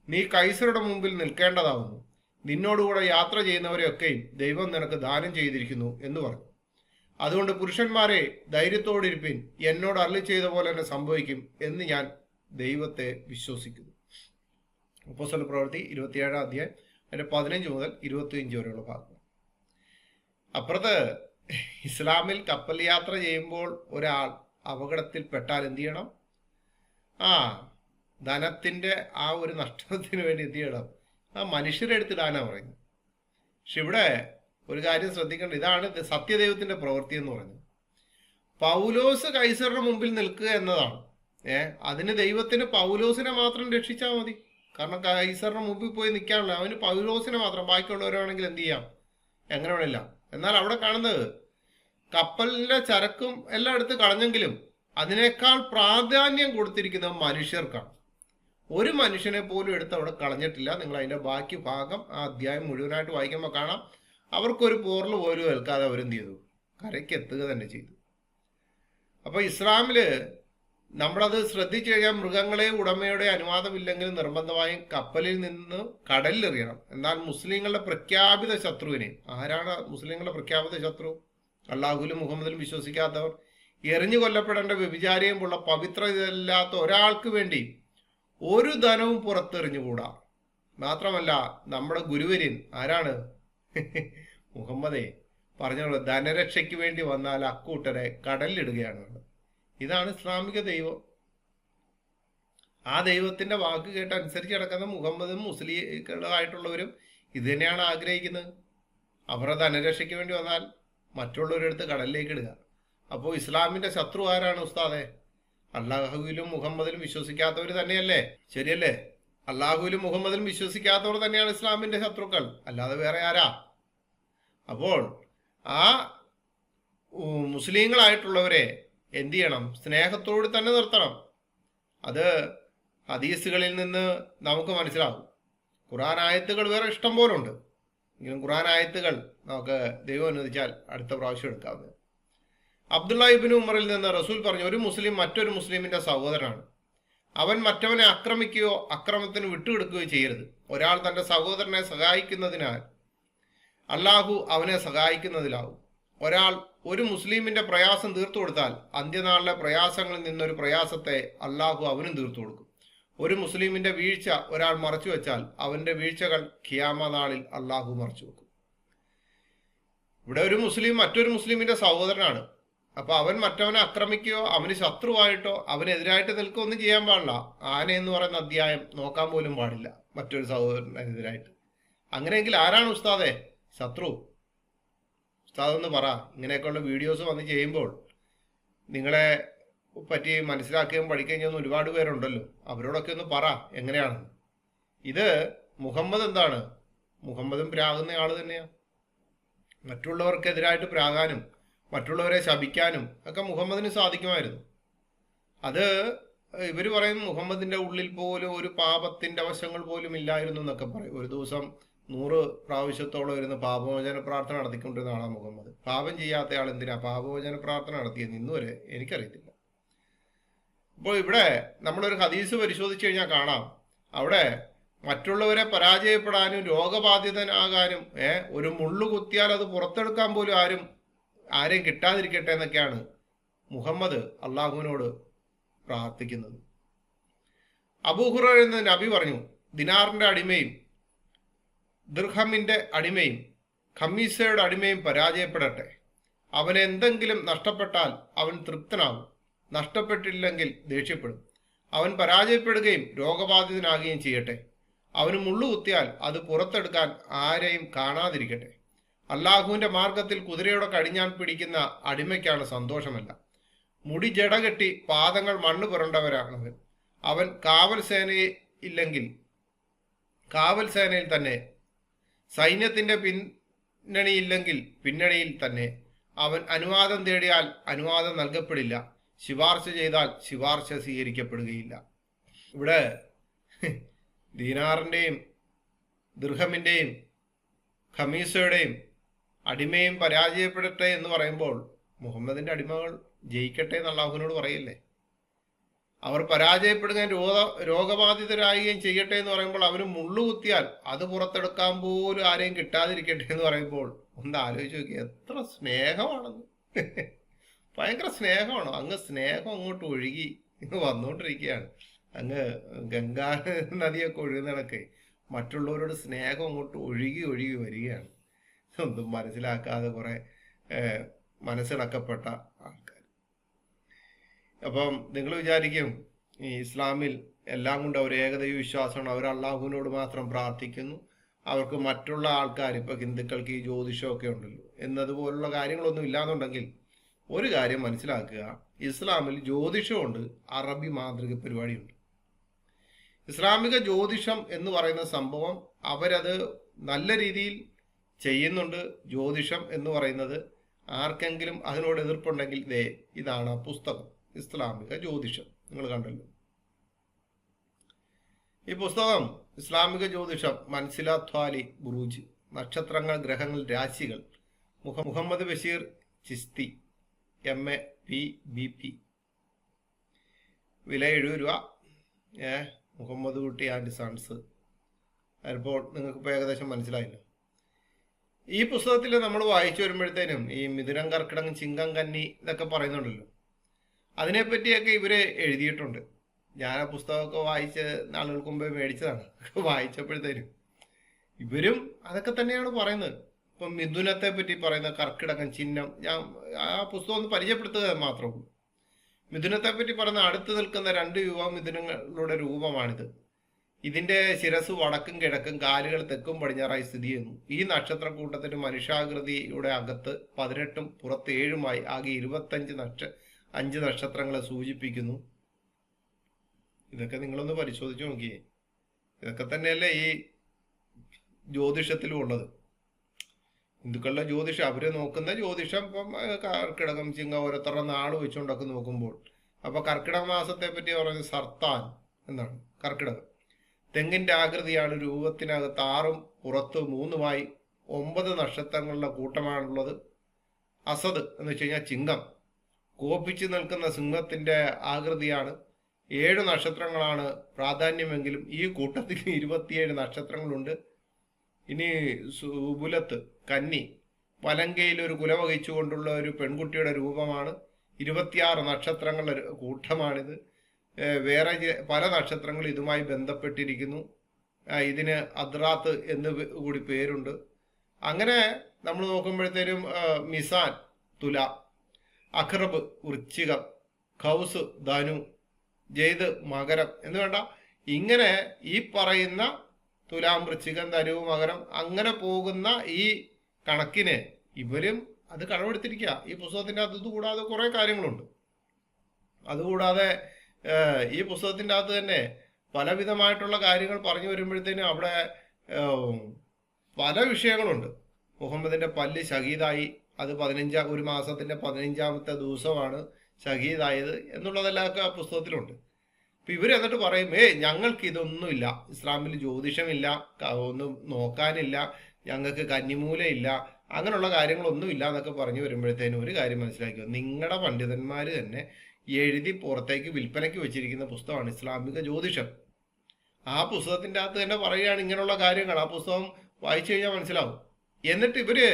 നീ കൈസറുടെ മുമ്പിൽ നിൽക്കേണ്ടതാവുന്നു. നിന്നോടുകൂടെ യാത്ര ചെയ്യുന്നവരെയൊക്കെയും ദൈവം നിനക്ക് ദാനം ചെയ്തിരിക്കുന്നു എന്ന് പറഞ്ഞു. അതുകൊണ്ട് പുരുഷന്മാരെ, ധൈര്യത്തോടിരിപ്പിൻ. എന്നോട് അരുളി ചെയ്ത പോലെ തന്നെ സംഭവിക്കും എന്ന് ഞാൻ ദൈവത്തെ വിശ്വസിക്കുന്നു. അപ്പോസ്തല പ്രവൃത്തി 27-ാം അധ്യായം അതിന്റെ 15 മുതൽ 25 വരെയുള്ള ഭാഗം. അപ്പുറത്ത് ഇസ്ലാമിൽ കപ്പൽ യാത്ര ചെയ്യുമ്പോൾ ഒരാൾ അപകടത്തിൽപ്പെട്ടാൽ എന്ത് ചെയ്യണം? ധനത്തിന്റെ ആ ഒരു നഷ്ടത്തിന് വേണ്ടി എന്ത് ചെയ്യണം? മനുഷ്യരെ എടുത്തിടാനാ പറയുന്നത്. പക്ഷെ ഇവിടെ ഒരു കാര്യം ശ്രദ്ധിക്കേണ്ടത്, ഇതാണ് സത്യദൈവത്തിന്റെ പ്രവൃത്തി എന്ന് പറയുന്നത്. പൗലോസ് കൈസറുടെ മുമ്പിൽ നിൽക്കുക എന്നതാണ്. അതിന് ദൈവത്തിന് പൗലോസിനെ മാത്രം രക്ഷിച്ചാൽ മതി. കാരണം കൈസറിന്റെ മുമ്പിൽ പോയി നിൽക്കാനുള്ള അവന് പൗലോസിനെ മാത്രം, ബാക്കിയുള്ളവരാണെങ്കിൽ എന്ത് ചെയ്യാം? എങ്ങനെ വേണില്ല. എന്നാൽ അവിടെ കാണുന്നത് കപ്പലിന്റെ ചരക്കും എല്ലാം എടുത്ത് കളഞ്ഞെങ്കിലും അതിനേക്കാൾ പ്രാധാന്യം കൊടുത്തിരിക്കുന്നത് മനുഷ്യർക്കാണ്. ഒരു മനുഷ്യനെ പോലും എടുത്ത് അവിടെ കളഞ്ഞിട്ടില്ല. നിങ്ങൾ അതിന്റെ ബാക്കി ഭാഗം ആ അധ്യായം മുഴുവനായിട്ട് വായിക്കുമ്പോൾ കാണാം. അവർക്കൊരു പോറൽ പോലും ഏൽക്കാതെ അവരെന്ത് ചെയ്തു? കരയ്ക്ക് എത്തുക തന്നെ ചെയ്തു. അപ്പൊ ഇസ്ലാമില് നമ്മളത് ശ്രദ്ധിച്ചു കഴിഞ്ഞാൽ മൃഗങ്ങളെ ഉടമയുടെ അനുവാദമില്ലെങ്കിൽ നിർബന്ധമായും കപ്പലിൽ നിന്ന് കടലിലെറിയണം. എന്നാൽ മുസ്ലിങ്ങളുടെ പ്രഖ്യാപിത ശത്രുവിനെ, ആരാണ് മുസ്ലിങ്ങളുടെ പ്രഖ്യാപിത ശത്രു? അള്ളാഹുലും മുഹമ്മദിലും വിശ്വസിക്കാത്തവർ, എറിഞ്ഞു കൊല്ലപ്പെടേണ്ട വ്യഭിചാരിയുമുള്ള പവിത്രതയില്ലാത്ത ഒരാൾക്ക് വേണ്ടി ഒരു ധനവും പുറത്തെറിഞ്ഞുകൂടാ. മാത്രമല്ല, നമ്മുടെ ഗുരുവര്യൻ ആരാണ്? മുഹമ്മദേ പറഞ്ഞോളൂ, ധനരക്ഷയ്ക്ക് വേണ്ടി വന്നാൽ അക്കൂട്ടരെ കടലിലിടുകയാണ്. ഇതാണ് ഇസ്ലാമിക ദൈവം. ആ ദൈവത്തിന്റെ വാക്ക് കേട്ട് അനുസരിച്ച് കിടക്കുന്ന മുഹമ്മദും മുസ്ലിങ്ങളായിട്ടുള്ളവരും ഇത് തന്നെയാണ് ആഗ്രഹിക്കുന്നത്. അവരുടെ ധനരക്ഷയ്ക്ക് വേണ്ടി വന്നാൽ മറ്റുള്ളവരെടുത്ത് കടലിലേക്ക് ഇടുക. അപ്പോൾ ഇസ്ലാമിന്റെ ശത്രു ആരാണ് ഉസ്താദെ? അള്ളാഹുവിലും മുഹമ്മദിലും വിശ്വസിക്കാത്തവർ തന്നെയല്ലേ? ശരിയല്ലേ? അള്ളാഹുവിലും മുഹമ്മദിലും വിശ്വസിക്കാത്തവർ തന്നെയാണ് ഇസ്ലാമിന്റെ ശത്രുക്കൾ, അല്ലാതെ വേറെ ആരാ? അപ്പോൾ ആ മുസ്ലിങ്ങളായിട്ടുള്ളവരെ എന്ത് ചെയ്യണം? സ്നേഹത്തോട് തന്നെ നിർത്തണം. അത് ഹദീസുകളിൽ നിന്ന് നമുക്ക് മനസ്സിലാകും. ഖുർആൻ ആയത്തുകൾ വേറെ ഇഷ്ടം പോലെ ഉണ്ട്. എങ്കിലും ഖുർആൻ ആയത്തുകൾ നമുക്ക് ദൈവം അനുവദിച്ചാൽ അടുത്ത പ്രാവശ്യം എടുക്കാവുന്നത്. അബ്ദുള്ള ഇബ്നു ഉമറിൽ നിന്ന് റസൂൽ പറഞ്ഞു, ഒരു മുസ്ലിം മറ്റൊരു മുസ്ലിമിന്റെ സഹോദരനാണ്. അവൻ മറ്റവനെ ആക്രമിക്കുകയോ അക്രമത്തിന് വിട്ടുകൊടുക്കുകയോ ചെയ്യരുത്. ഒരാൾ തന്റെ സഹോദരനെ സഹായിക്കുന്നതിനാൽ അള്ളാഹു അവനെ സഹായിക്കുന്നതിലാവും. ഒരാൾ ഒരു മുസ്ലിമിന്റെ പ്രയാസം തീർത്തു കൊടുത്താൽ അന്ത്യനാളിലെ പ്രയാസങ്ങളിൽ നിന്നൊരു പ്രയാസത്തെ അള്ളാഹു അവനും തീർത്തു കൊടുക്കും. ഒരു മുസ്ലിമിന്റെ വീഴ്ച ഒരാൾ മറച്ചു വെച്ചാൽ അവന്റെ വീഴ്ചകൾ ഖിയാമ നാളിൽ അള്ളാഹു മറച്ചു വെക്കും. ഇവിടെ ഒരു മുസ്ലിം മറ്റൊരു മുസ്ലിമിന്റെ സഹോദരനാണ്. അപ്പൊ അവൻ മറ്റവനെ ആക്രമിക്കുകയോ അവന് ശത്രുവായിട്ടോ അവനെതിരായിട്ട് നിൽക്കുകയോ ഒന്നും ചെയ്യാൻ പാടില്ല. ആന എന്ന് പറയുന്ന അധ്യായം നോക്കാൻ പോലും പാടില്ല മറ്റൊരു സഹോദരനെതിരായിട്ട്. അങ്ങനെയെങ്കിൽ ആരാണ് ഉസ്താദെ ശത്രു? ഉസ്താദ് ഒന്ന് പറ. ഇങ്ങനെയൊക്കെയുള്ള വീഡിയോസ് വന്ന് ചെയ്യുമ്പോൾ നിങ്ങളെ പറ്റി മനസ്സിലാക്കുകയും പഠിക്കുകയും ചെയ്യുന്ന ഒരുപാട് പേരുണ്ടല്ലോ, അവരോടൊക്കെ ഒന്ന് പറ എങ്ങനെയാണെന്ന്. ഇത് മുഹമ്മദ് എന്താണ്? മുഹമ്മദും പ്രാകുന്ന ആള് തന്നെയാണ്. മറ്റുള്ളവർക്കെതിരായിട്ട് പ്രാകാനും മറ്റുള്ളവരെ ശപിക്കാനും ഒക്കെ മുഹമ്മദിന് സാധിക്കുമായിരുന്നു. അത് ഇവർ പറയും മുഹമ്മദിന്റെ ഉള്ളിൽ പോലും ഒരു പാപത്തിന്റെ വശങ്ങൾ പോലും ഇല്ലായിരുന്നു എന്നൊക്കെ പറയും. ഒരു ദിവസം 100 പ്രാവശ്യത്തോളം ഇരുന്ന് പാപമോചന പ്രാർത്ഥന നടത്തിക്കൊണ്ടിരുന്ന ആളാണ് മുഹമ്മദ്. പാപം ചെയ്യാത്ത ആൾ എന്തിനാ പാപമോചന പ്രാർത്ഥന നടത്തിയെന്ന് ഇന്നുവരെ എനിക്കറിയത്തില്ല. അപ്പോൾ ഇവിടെ നമ്മളൊരു ഹദീസ് പരിശോധിച്ചു കഴിഞ്ഞാൽ കാണാം, അവിടെ മറ്റുള്ളവരെ പരാജയപ്പെടാനും രോഗബാധിതനാകാനും ഒരു മുള്ളു കുത്തിയാൽ അത് പുറത്തെടുക്കാൻ പോലും ആരെയും കിട്ടാതിരിക്കട്ടെ എന്നൊക്കെയാണ് മുഹമ്മദ് അള്ളാഹുവിനോട് പ്രാർത്ഥിക്കുന്നത്. അബൂഹുറൈറ എന്ന നബി പറഞ്ഞു, ദിനാറിന്റെ അടിമയും ദിർഹമിന്റെ അടിമയും ഖമീസയുടെ അടിമയും പരാജയപ്പെടട്ടെ. അവന് എന്തെങ്കിലും നഷ്ടപ്പെട്ടാൽ അവൻ തൃപ്തനാകും, നഷ്ടപ്പെട്ടില്ലെങ്കിൽ ദേഷ്യപ്പെടും. അവൻ പരാജയപ്പെടുകയും രോഗബാധിതനാകുകയും ചെയ്യട്ടെ. അവന് മുള്ളുകുത്തിയാൽ അത് പുറത്തെടുക്കാൻ ആരെയും കാണാതിരിക്കട്ടെ. അള്ളാഹുവിന്റെ മാർഗത്തിൽ കുതിരയുടെ കടിഞ്ഞാൻ പിടിക്കുന്ന അടിമയ്ക്കാണ് സന്തോഷമല്ല. മുടി ജടകെട്ടി പാദങ്ങൾ മണ്ണ് പുരണ്ടവരാണവൻ. അവൻ കാവൽ സേനയിൽ തന്നെ, സൈന്യത്തിന്റെ പിന്നണിയില്ലെങ്കിൽ പിന്നണിയിൽ തന്നെ. അവൻ അനുവാദം തേടിയാൽ അനുവാദം നൽകപ്പെടില്ല, ശുപാർശ ചെയ്താൽ ശുപാർശ സ്വീകരിക്കപ്പെടുകയില്ല. ഇവിടെ ദീനാറിന്റെയും ദിർഹമിന്റെയും ഖമീസയുടെയും അടിമയും പരാജയപ്പെടട്ടെ എന്ന് പറയുമ്പോൾ മുഹമ്മദിന്റെ അടിമകൾ ജയിക്കട്ടെ എന്ന് അള്ളാഹുവിനോട് പറയല്ലേ. അവർ പരാജയപ്പെടുകയും രോഗബാധിതരാകുകയും ചെയ്യട്ടെ എന്ന് പറയുമ്പോൾ അവന് മുള്ളുകുത്തിയാൽ അത് പുറത്തെടുക്കാൻ പോലും ആരെയും കിട്ടാതിരിക്കട്ടെ എന്ന് പറയുമ്പോൾ ഒന്ന് ആലോചിച്ച് നോക്കി, എത്ര സ്നേഹമാണെന്ന്. ഭയങ്കര സ്നേഹമാണോ? അങ്ങ് സ്നേഹം അങ്ങോട്ട് ഒഴുകി വന്നുകൊണ്ടിരിക്കുകയാണ്. അങ്ങ് ഗംഗാ നദിയൊക്കെ ഒഴുകുന്നതൊക്കെ മറ്റുള്ളവരോട് സ്നേഹം അങ്ങോട്ട് ഒഴുകി ഒഴുകി വരികയാണ്. ഒന്നും മനസ്സിലാക്കാതെ കുറെ മനസ്സിളക്കപ്പെട്ട ആൾക്കാർ. അപ്പം നിങ്ങൾ വിചാരിക്കും ഈ ഇസ്ലാമിൽ എല്ലാം കൊണ്ട് അവർ ഏകദൈവ വിശ്വാസമാണ്, അവർ അള്ളാഹുവിനോട് മാത്രം പ്രാർത്ഥിക്കുന്നു, അവർക്ക് മറ്റുള്ള ആൾക്കാർ ഇപ്പൊ ഹിന്ദുക്കൾക്ക് ഈ ജ്യോതിഷമൊക്കെ ഉണ്ടല്ലോ എന്നതുപോലുള്ള കാര്യങ്ങളൊന്നും ഇല്ലാന്നുണ്ടെങ്കിൽ ഒരു കാര്യം മനസ്സിലാക്കുക, ഇസ്ലാമിൽ ജ്യോതിഷമുണ്ട്, അറബി മാതൃക പരിപാടിയുണ്ട്. ഇസ്ലാമിക ജ്യോതിഷം എന്ന് പറയുന്ന സംഭവം അവരത് നല്ല രീതിയിൽ ചെയ്യുന്നുണ്ട്. ജ്യോതിഷം എന്ന് പറയുന്നത് ആർക്കെങ്കിലും അതിനോട് എതിർപ്പുണ്ടെങ്കിൽ ഇതാണ് ആ പുസ്തകം, ഇസ്ലാമിക ജ്യോതിഷം. നിങ്ങൾ കണ്ടല്ലോ ഈ പുസ്തകം. ഇസ്ലാമിക ജ്യോതിഷം, മൻസിലാത്വാലി ബുറൂജ്, നക്ഷത്രങ്ങൾ, ഗ്രഹങ്ങൾ, രാശികൾ. Muhammad Basheer Chishti, MA PBP. വില 70 രൂപ. മുഹമ്മദ് കുട്ടി ആൻഡ് സൺസ്. അപ്പോൾ നിങ്ങൾക്ക് ഏകദേശം മനസ്സിലായില്ല. ഈ പുസ്തകത്തിൽ നമ്മൾ വായിച്ചു വരുമ്പോഴത്തേനും ഈ മിഥുനം, കർക്കിടകം, ചിങ്ങം, കന്നി ഇതൊക്കെ പറയുന്നുണ്ടല്ലോ, അതിനെപ്പറ്റിയൊക്കെ ഇവര് എഴുതിയിട്ടുണ്ട്. ഞാൻ ആ പുസ്തകമൊക്കെ വായിച്ച് നാളുകൾക്ക് മുമ്പേ മേടിച്ചതാണ്. വായിച്ചപ്പോഴത്തേനും ഇവരും അതൊക്കെ തന്നെയാണ് പറയുന്നത്. ഇപ്പം മിഥുനത്തെ പറ്റി പറയുന്ന കർക്കിടകം, ചിഹ്നം, ഞാൻ ആ പുസ്തകം ഒന്ന് പരിചയപ്പെടുത്തുക മാത്രമേ ഉള്ളൂ. മിഥുനത്തെ പറ്റി പറയുന്ന അടുത്ത് നിൽക്കുന്ന 2 യുവ മിഥുനങ്ങളുടെ രൂപമാണിത്. ഇതിന്റെ ശിരസ് വടക്കും കിഴക്കും, കാലുകൾ തെക്കും പടിഞ്ഞാറായി സ്ഥിതി ചെയ്യുന്നു. ഈ നക്ഷത്രക്കൂട്ടത്തിന് മനുഷ്യാകൃതിയുടെ അകത്ത് 18ഉം പുറത്ത് 7ഉമായി ആകെ 25 നക്ഷത്രങ്ങളെ സൂചിപ്പിക്കുന്നു. ഇതൊക്കെ നിങ്ങളൊന്ന് പരിശോധിച്ചു നോക്കിയേ. ഇതൊക്കെ തന്നെയല്ലേ ഈ ജ്യോതിഷത്തിലും ഉള്ളത്. ഹിന്ദുക്കളുടെ ജ്യോതിഷം, അവര് നോക്കുന്ന ജ്യോതിഷം ഇപ്പം കർക്കിടകം, ചിങ്ങം ഓരോരുത്തരുടെ നാള് വെച്ചുകൊണ്ടൊക്കെ നോക്കുമ്പോൾ അപ്പൊ കർക്കിടക മാസത്തെ പറ്റി പറയുന്നത് സർത്താൻ എന്നാണ്. കർക്കിടകം തെങ്ങിന്റെ ആകൃതിയാണ്, രൂപത്തിനകത്ത് 6ഉം പുറത്ത് 3ഉമായി 9 നക്ഷത്രങ്ങളുടെ കൂട്ടമാണുള്ളത്. അസദ് എന്ന് വെച്ച് കഴിഞ്ഞാൽ ചിങ്ങം, കോപിച്ചു നിൽക്കുന്ന സിംഹത്തിന്റെ ആകൃതിയാണ്. 7 നക്ഷത്രങ്ങളാണ് പ്രാധാന്യമെങ്കിലും ഈ കൂട്ടത്തിൽ 27 നക്ഷത്രങ്ങളുണ്ട്. ഇനി സുബുലത്ത് കന്നി, വലങ്കയിൽ ഒരു കുല വഹിച്ചുകൊണ്ടുള്ള ഒരു പെൺകുട്ടിയുടെ രൂപമാണ്. 26 നക്ഷത്രങ്ങളുടെ കൂട്ടമാണിത്. വേറെ പല നക്ഷത്രങ്ങൾ ഇതുമായി ബന്ധപ്പെട്ടിരിക്കുന്നു. ഇതിന് അദ്രാത്ത് എന്ന് കൂടി പേരുണ്ട്. അങ്ങനെ നമ്മൾ നോക്കുമ്പോഴത്തേനും മിസാൻ തുല, അഖ്റബ് വൃശ്ചികം, ഖൗസ് ധനു, ജയ്ദ് മകരം എന്ന് വേണ്ട, ഇങ്ങനെ ഈ പറയുന്ന തുലാം, വൃശ്ചികം, ധനു, മകരം അങ്ങനെ പോകുന്ന ഈ കണക്കിന് ഇവരും അത് കടമെടുത്തിരിക്കുക. ഈ പുസ്തകത്തിന്റെ അകത്ത് കൂടാതെ കുറെ കാര്യങ്ങളുണ്ട്. അതുകൂടാതെ ഈ പുസ്തകത്തിന്റെ അകത്ത് തന്നെ പലവിധമായിട്ടുള്ള കാര്യങ്ങൾ പറഞ്ഞു വരുമ്പോഴത്തേനും അവിടെ പല വിഷയങ്ങളുണ്ട്. മുഹമ്മദിന്റെ പല്ല് ഷഹീദായി, അത് ഒരു മാസത്തിന്റെ 15ാമത്തെ ദിവസമാണ് ഷഹീദായത് എന്നുള്ളതെല്ലാം ആ പുസ്തകത്തിലുണ്ട്. അപ്പൊ ഇവര് എന്നിട്ട് പറയും, ഞങ്ങൾക്ക് ഇതൊന്നുമില്ല, ഇസ്ലാമിൽ ജ്യോതിഷമില്ല, ഒന്നും നോക്കാനില്ല, ഞങ്ങൾക്ക് കന്നിമൂലയില്ല, അങ്ങനെയുള്ള കാര്യങ്ങളൊന്നുമില്ല എന്നൊക്കെ പറഞ്ഞു വരുമ്പോഴത്തേനും ഒരു കാര്യം മനസ്സിലാക്കുക, നിങ്ങളുടെ പണ്ഡിതന്മാർ തന്നെ എഴുതി പുറത്തേക്ക് വിൽപ്പനയ്ക്ക് വെച്ചിരിക്കുന്ന പുസ്തകമാണ് ഇസ്ലാമിക ജ്യോതിഷം. ആ പുസ്തകത്തിന്റെ അകത്ത് തന്നെ പറയുകയാണ് ഇങ്ങനെയുള്ള കാര്യങ്ങൾ. ആ പുസ്തകം വായിച്ചു കഴിഞ്ഞാൽ മനസ്സിലാവും. എന്നിട്ട് ഇവര്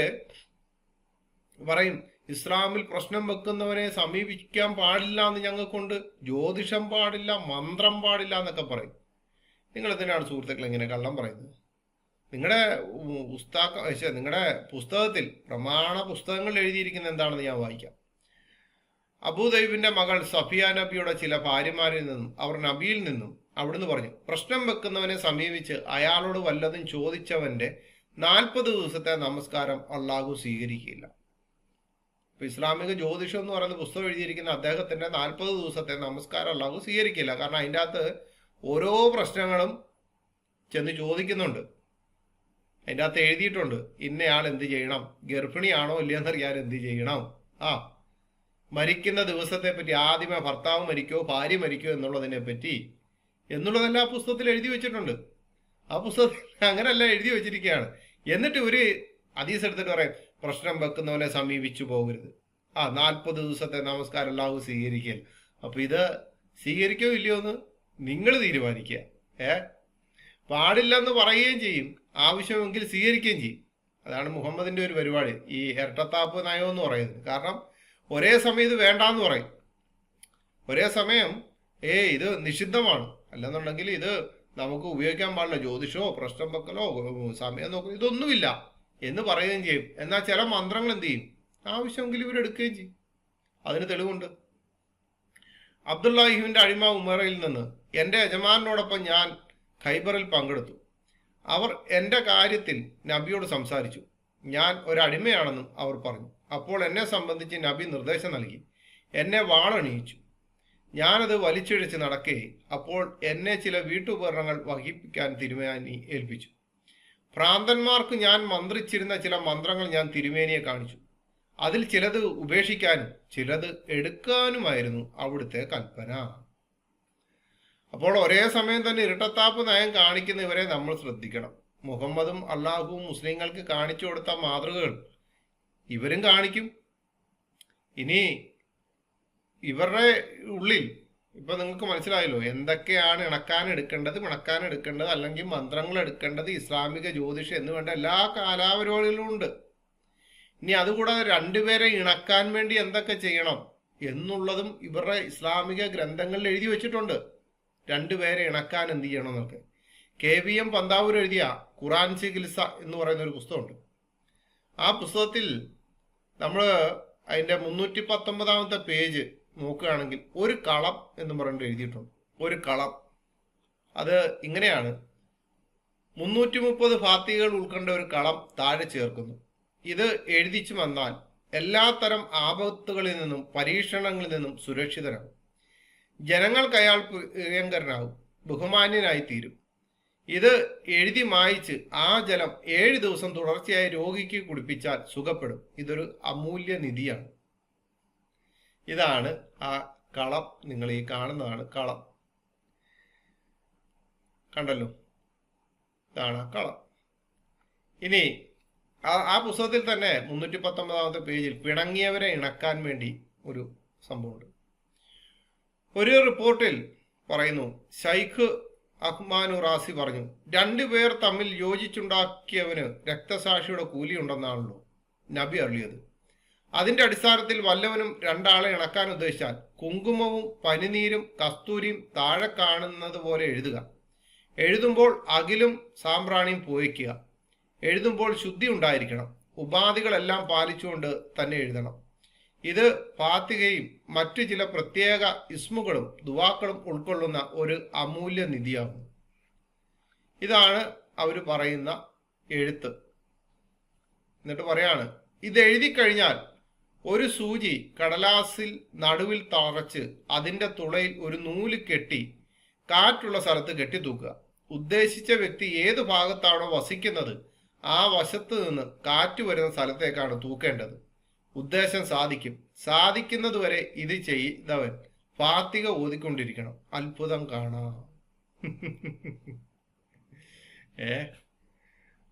പറയും, ഇസ്ലാമിൽ പ്രശ്നം വെക്കുന്നവനെ സമീപിക്കാൻ പാടില്ല എന്ന് ഞങ്ങൾക്കുണ്ട്, ജ്യോതിഷം പാടില്ല, മന്ത്രം പാടില്ല എന്നൊക്കെ പറയും. നിങ്ങൾ എന്തിനാണ് സുഹൃത്തുക്കൾ ഇങ്ങനെ കള്ളം പറയുന്നത്? നിങ്ങളുടെ നിങ്ങളുടെ പുസ്തകത്തിൽ, പ്രമാണ പുസ്തകങ്ങൾ എഴുതിയിരിക്കുന്ന എന്താണെന്ന് ഞാൻ വായിക്കാം. അബൂദൈബിന്റെ മകൾ സഫിയ നബിയുടെ ചില ഭാര്യമാരിൽ നിന്നും അവർ നബിയിൽ നിന്നും അവിടുന്ന് പറഞ്ഞു, പ്രശ്നം വെക്കുന്നവനെ സമീപിച്ച് അയാളോട് വല്ലതും ചോദിച്ചവന്റെ 40 ദിവസത്തെ നമസ്കാരം അള്ളാഹു സ്വീകരിക്കില്ല. ഇപ്പൊ ഇസ്ലാമിക ജ്യോതിഷം എന്ന് പറയുന്ന പുസ്തകം എഴുതിയിരിക്കുന്ന അദ്ദേഹത്തിന്റെ 40 ദിവസത്തെ നമസ്കാരം അള്ളാഹു സ്വീകരിക്കില്ല. കാരണം അതിൻ്റെ അകത്ത് ഓരോ പ്രശ്നങ്ങളും ചെന്ന് ചോദിക്കുന്നുണ്ട്. അതിൻ്റെ അകത്ത് എഴുതിയിട്ടുണ്ട്, ഇന്നയാൾ എന്ത് ചെയ്യണം, ഗർഭിണിയാണോ ഇല്ലയെന്നറിയാൻ എന്ത് ചെയ്യണം, മരിക്കുന്ന ദിവസത്തെ പറ്റി, ആദ്യമേ ഭർത്താവ് മരിക്കോ ഭാര്യ മരിക്കോ എന്നുള്ളതിനെ പറ്റി എന്നുള്ളതെല്ലാം ആ പുസ്തകത്തിൽ എഴുതി വെച്ചിട്ടുണ്ട്. ആ പുസ്തകത്തിൽ അങ്ങനെയല്ല എഴുതി വെച്ചിരിക്കുകയാണ്. എന്നിട്ട് ഒരു ഹദീസ് എടുത്തിട്ട് പറയും, പ്രശ്നം വെക്കുന്നവനെ സമീപിച്ചു പോകരുത്, 40 ദിവസത്തെ നമസ്കാരം അല്ലാഹു സ്വീകരിക്കൽ. അപ്പൊ ഇത് സ്വീകരിക്കോ ഇല്ലയോ എന്ന് നിങ്ങൾ തീരുമാനിക്കുക. പാടില്ലെന്ന് പറയുകയും ചെയ്യും, ആവശ്യമെങ്കിൽ സ്വീകരിക്കുകയും ചെയ്യും. അതാണ് മുഹമ്മദിന്റെ ഒരു പരിപാടി, ഈ ഇരട്ടത്താപ്പ് നയം എന്ന് പറയുന്നത്. കാരണം ഒരേ സമയം ഇത് വേണ്ടാന്ന് പറയും, ഒരേ സമയം ഇത് നിഷിദ്ധമാണ്, അല്ലെന്നുണ്ടെങ്കിൽ ഇത് നമുക്ക് ഉപയോഗിക്കാൻ പാടില്ല, ജ്യോതിഷമോ പ്രശ്നം വെക്കലോ സമയം നോക്കലോ ഇതൊന്നുമില്ല എന്ന് പറയുകയും ചെയ്യും. എന്നാൽ ചില മന്ത്രങ്ങൾ എന്ത് ചെയ്യും, ആവശ്യമെങ്കിൽ ഇവരെടുക്കുകയും ചെയ്യും. അതിന് തെളിവുണ്ട്. അബ്ദുല്ലാഹിബിന്റെ അടിമ ഉമറയിൽ നിന്ന് എൻ്റെ യജമാനോടൊപ്പം ഞാൻ ഖൈബറിൽ പങ്കെടുത്തു. അവർ എൻ്റെ കാര്യത്തിൽ നബിയോട് സംസാരിച്ചു. ഞാൻ ഒരടിമയാണെന്നും അവർ പറഞ്ഞു. അപ്പോൾ എന്നെ സംബന്ധിച്ച് നബി നിർദ്ദേശം നൽകി. എന്നെ വാളണിയിച്ചു. ഞാനത് വലിച്ചിഴച്ച് നടക്കേ അപ്പോൾ എന്നെ ചില വീട്ടുപകരണങ്ങൾ വഹിപ്പിക്കാൻ തിരുമേനി ഏൽപ്പിച്ചു. ഭ്രാന്തന്മാർക്ക് ഞാൻ മന്ത്രിച്ചിരുന്ന ചില മന്ത്രങ്ങൾ ഞാൻ തിരുമേനിയെ കാണിച്ചു. അതിൽ ചിലത് ഉപേക്ഷിക്കാനും ചിലത് എടുക്കാനുമായിരുന്നു അവിടുത്തെ കൽപ്പന. അപ്പോൾ ഒരേ സമയം തന്നെ ഇരട്ടത്താപ്പ് നയം കാണിക്കുന്ന ഇവരെ നമ്മൾ ശ്രദ്ധിക്കണം. മുഹമ്മദും അള്ളാഹുവും മുസ്ലിങ്ങൾക്ക് കാണിച്ചു കൊടുത്ത മാതൃകകൾ ഇവരും കാണിക്കും. ഇനി ഇവരുടെ ഉള്ളിൽ ഇപ്പൊ നിങ്ങൾക്ക് മനസ്സിലായല്ലോ എന്തൊക്കെയാണ് ഇണക്കാനെടുക്കേണ്ടത് അല്ലെങ്കിൽ മന്ത്രങ്ങൾ എടുക്കേണ്ടത്, ഇസ്ലാമിക ജ്യോതിഷം എന്ന് വേണ്ട എല്ലാ കാലാപരിപാടികളും ഉണ്ട്. ഇനി അതുകൂടാതെ രണ്ടുപേരെ ഇണക്കാൻ വേണ്ടി എന്തൊക്കെ ചെയ്യണം എന്നുള്ളതും ഇവരുടെ ഇസ്ലാമിക ഗ്രന്ഥങ്ങളിൽ എഴുതി വെച്ചിട്ടുണ്ട്. രണ്ടുപേരെ ഇണക്കാൻ എന്ത് ചെയ്യണം എന്നൊക്കെ. KVM പന്താവൂർ എഴുതിയ ഖുറാൻ ചികിത്സ എന്ന് പറയുന്ന ഒരു പുസ്തകമുണ്ട്. ആ പുസ്തകത്തിൽ നമ്മൾ അതിന്റെ 319ാമത്തെ പേജ് നോക്കുകയാണെങ്കിൽ ഒരു കളം എന്ന് പറഞ്ഞിട്ട് എഴുതിയിട്ടുണ്ട്. ഒരു കളം, അത് ഇങ്ങനെയാണ്: 330 ഫാത്തികൾ ഉൾക്കൊണ്ട ഒരു കളം താഴെ ചേർക്കുന്നു. ഇത് എഴുതിച്ചു വന്നാൽ എല്ലാത്തരം ആപത്തുകളിൽ നിന്നും പരീക്ഷണങ്ങളിൽ നിന്നും സുരക്ഷിതനാകും. ജനങ്ങൾക്ക് അയാൾ പ്രിയങ്കരനാകും, ബഹുമാന്യനായി തീരും. ഇത് എഴുതി മായിച്ച് ആ ജലം 7 ദിവസം തുടർച്ചയായി രോഗിക്ക് കുടിപ്പിച്ചാൽ സുഖപ്പെടും. ഇതൊരു അമൂല്യ നിധിയാണ്. ഇതാണ് ആ കളം. നിങ്ങൾ ഈ കാണുന്നതാണ് കളം. കണ്ടല്ലോ, ഇതാണ് ആ കളം. ഇനി ആ പുസ്തകത്തിൽ തന്നെ 319 പേജിൽ പിണങ്ങിയവരെ ഇണക്കാൻ വേണ്ടി ഒരു സംഭവമുണ്ട്. ഒരു റിപ്പോർട്ടിൽ പറയുന്നു, ശൈഖ് അഹ്മാനു റാസി പറഞ്ഞു, 2 പേർ തമ്മിൽ യോജിച്ചുണ്ടാക്കിയവന് രക്തസാക്ഷിയുടെ കൂലിയുണ്ടെന്നാണല്ലോ നബി അറിയത്. അതിന്റെ അടിസ്ഥാനത്തിൽ വല്ലവനും 2 ആളെ ഇണക്കാൻ ഉദ്ദേശിച്ചാൽ കുങ്കുമവും പനിനീരും കസ്തൂരിയും താഴെ കാണുന്നത് പോലെ എഴുതുക. എഴുതുമ്പോൾ അകിലും സാമ്പ്രാണിയും പോയിക്കുക. എഴുതുമ്പോൾ ശുദ്ധി ഉണ്ടായിരിക്കണം. ഉപാധികളെല്ലാം പാലിച്ചുകൊണ്ട് തന്നെ എഴുതണം. ഇത് ഫാത്തിഹയും മറ്റു ചില പ്രത്യേക ഇസ്മുകളും ദുവാക്കളും ഉൾക്കൊള്ളുന്ന ഒരു അമൂല്യ നിധിയാകുന്നു. ഇതാണ് അവർ പറയുന്ന എഴുത്ത്. എന്നിട്ട് പറയാണ്, ഇത് എഴുതി കഴിഞ്ഞാൽ ഒരു സൂചി കടലാസിൽ നടുവിൽ തറച്ച് അതിന്റെ തുളയിൽ ഒരു നൂല് കെട്ടി കാറ്റുള്ള സ്ഥലത്ത് കെട്ടിത്തൂക്കുക. ഉദ്ദേശിച്ച വ്യക്തി ഏത് ഭാഗത്താണോ വസിക്കുന്നത് ആ വശത്ത് നിന്ന് കാറ്റ് വരുന്ന സ്ഥലത്തേക്കാണ് തൂക്കേണ്ടത്. ഉദ്ദേശം സാധിക്കും. സാധിക്കുന്നതുവരെ ഇത് ചെയ്തവൻ ഫാത്തിഹ ഓതിക്കൊണ്ടിരിക്കണം. അത്ഭുതം കാണാം.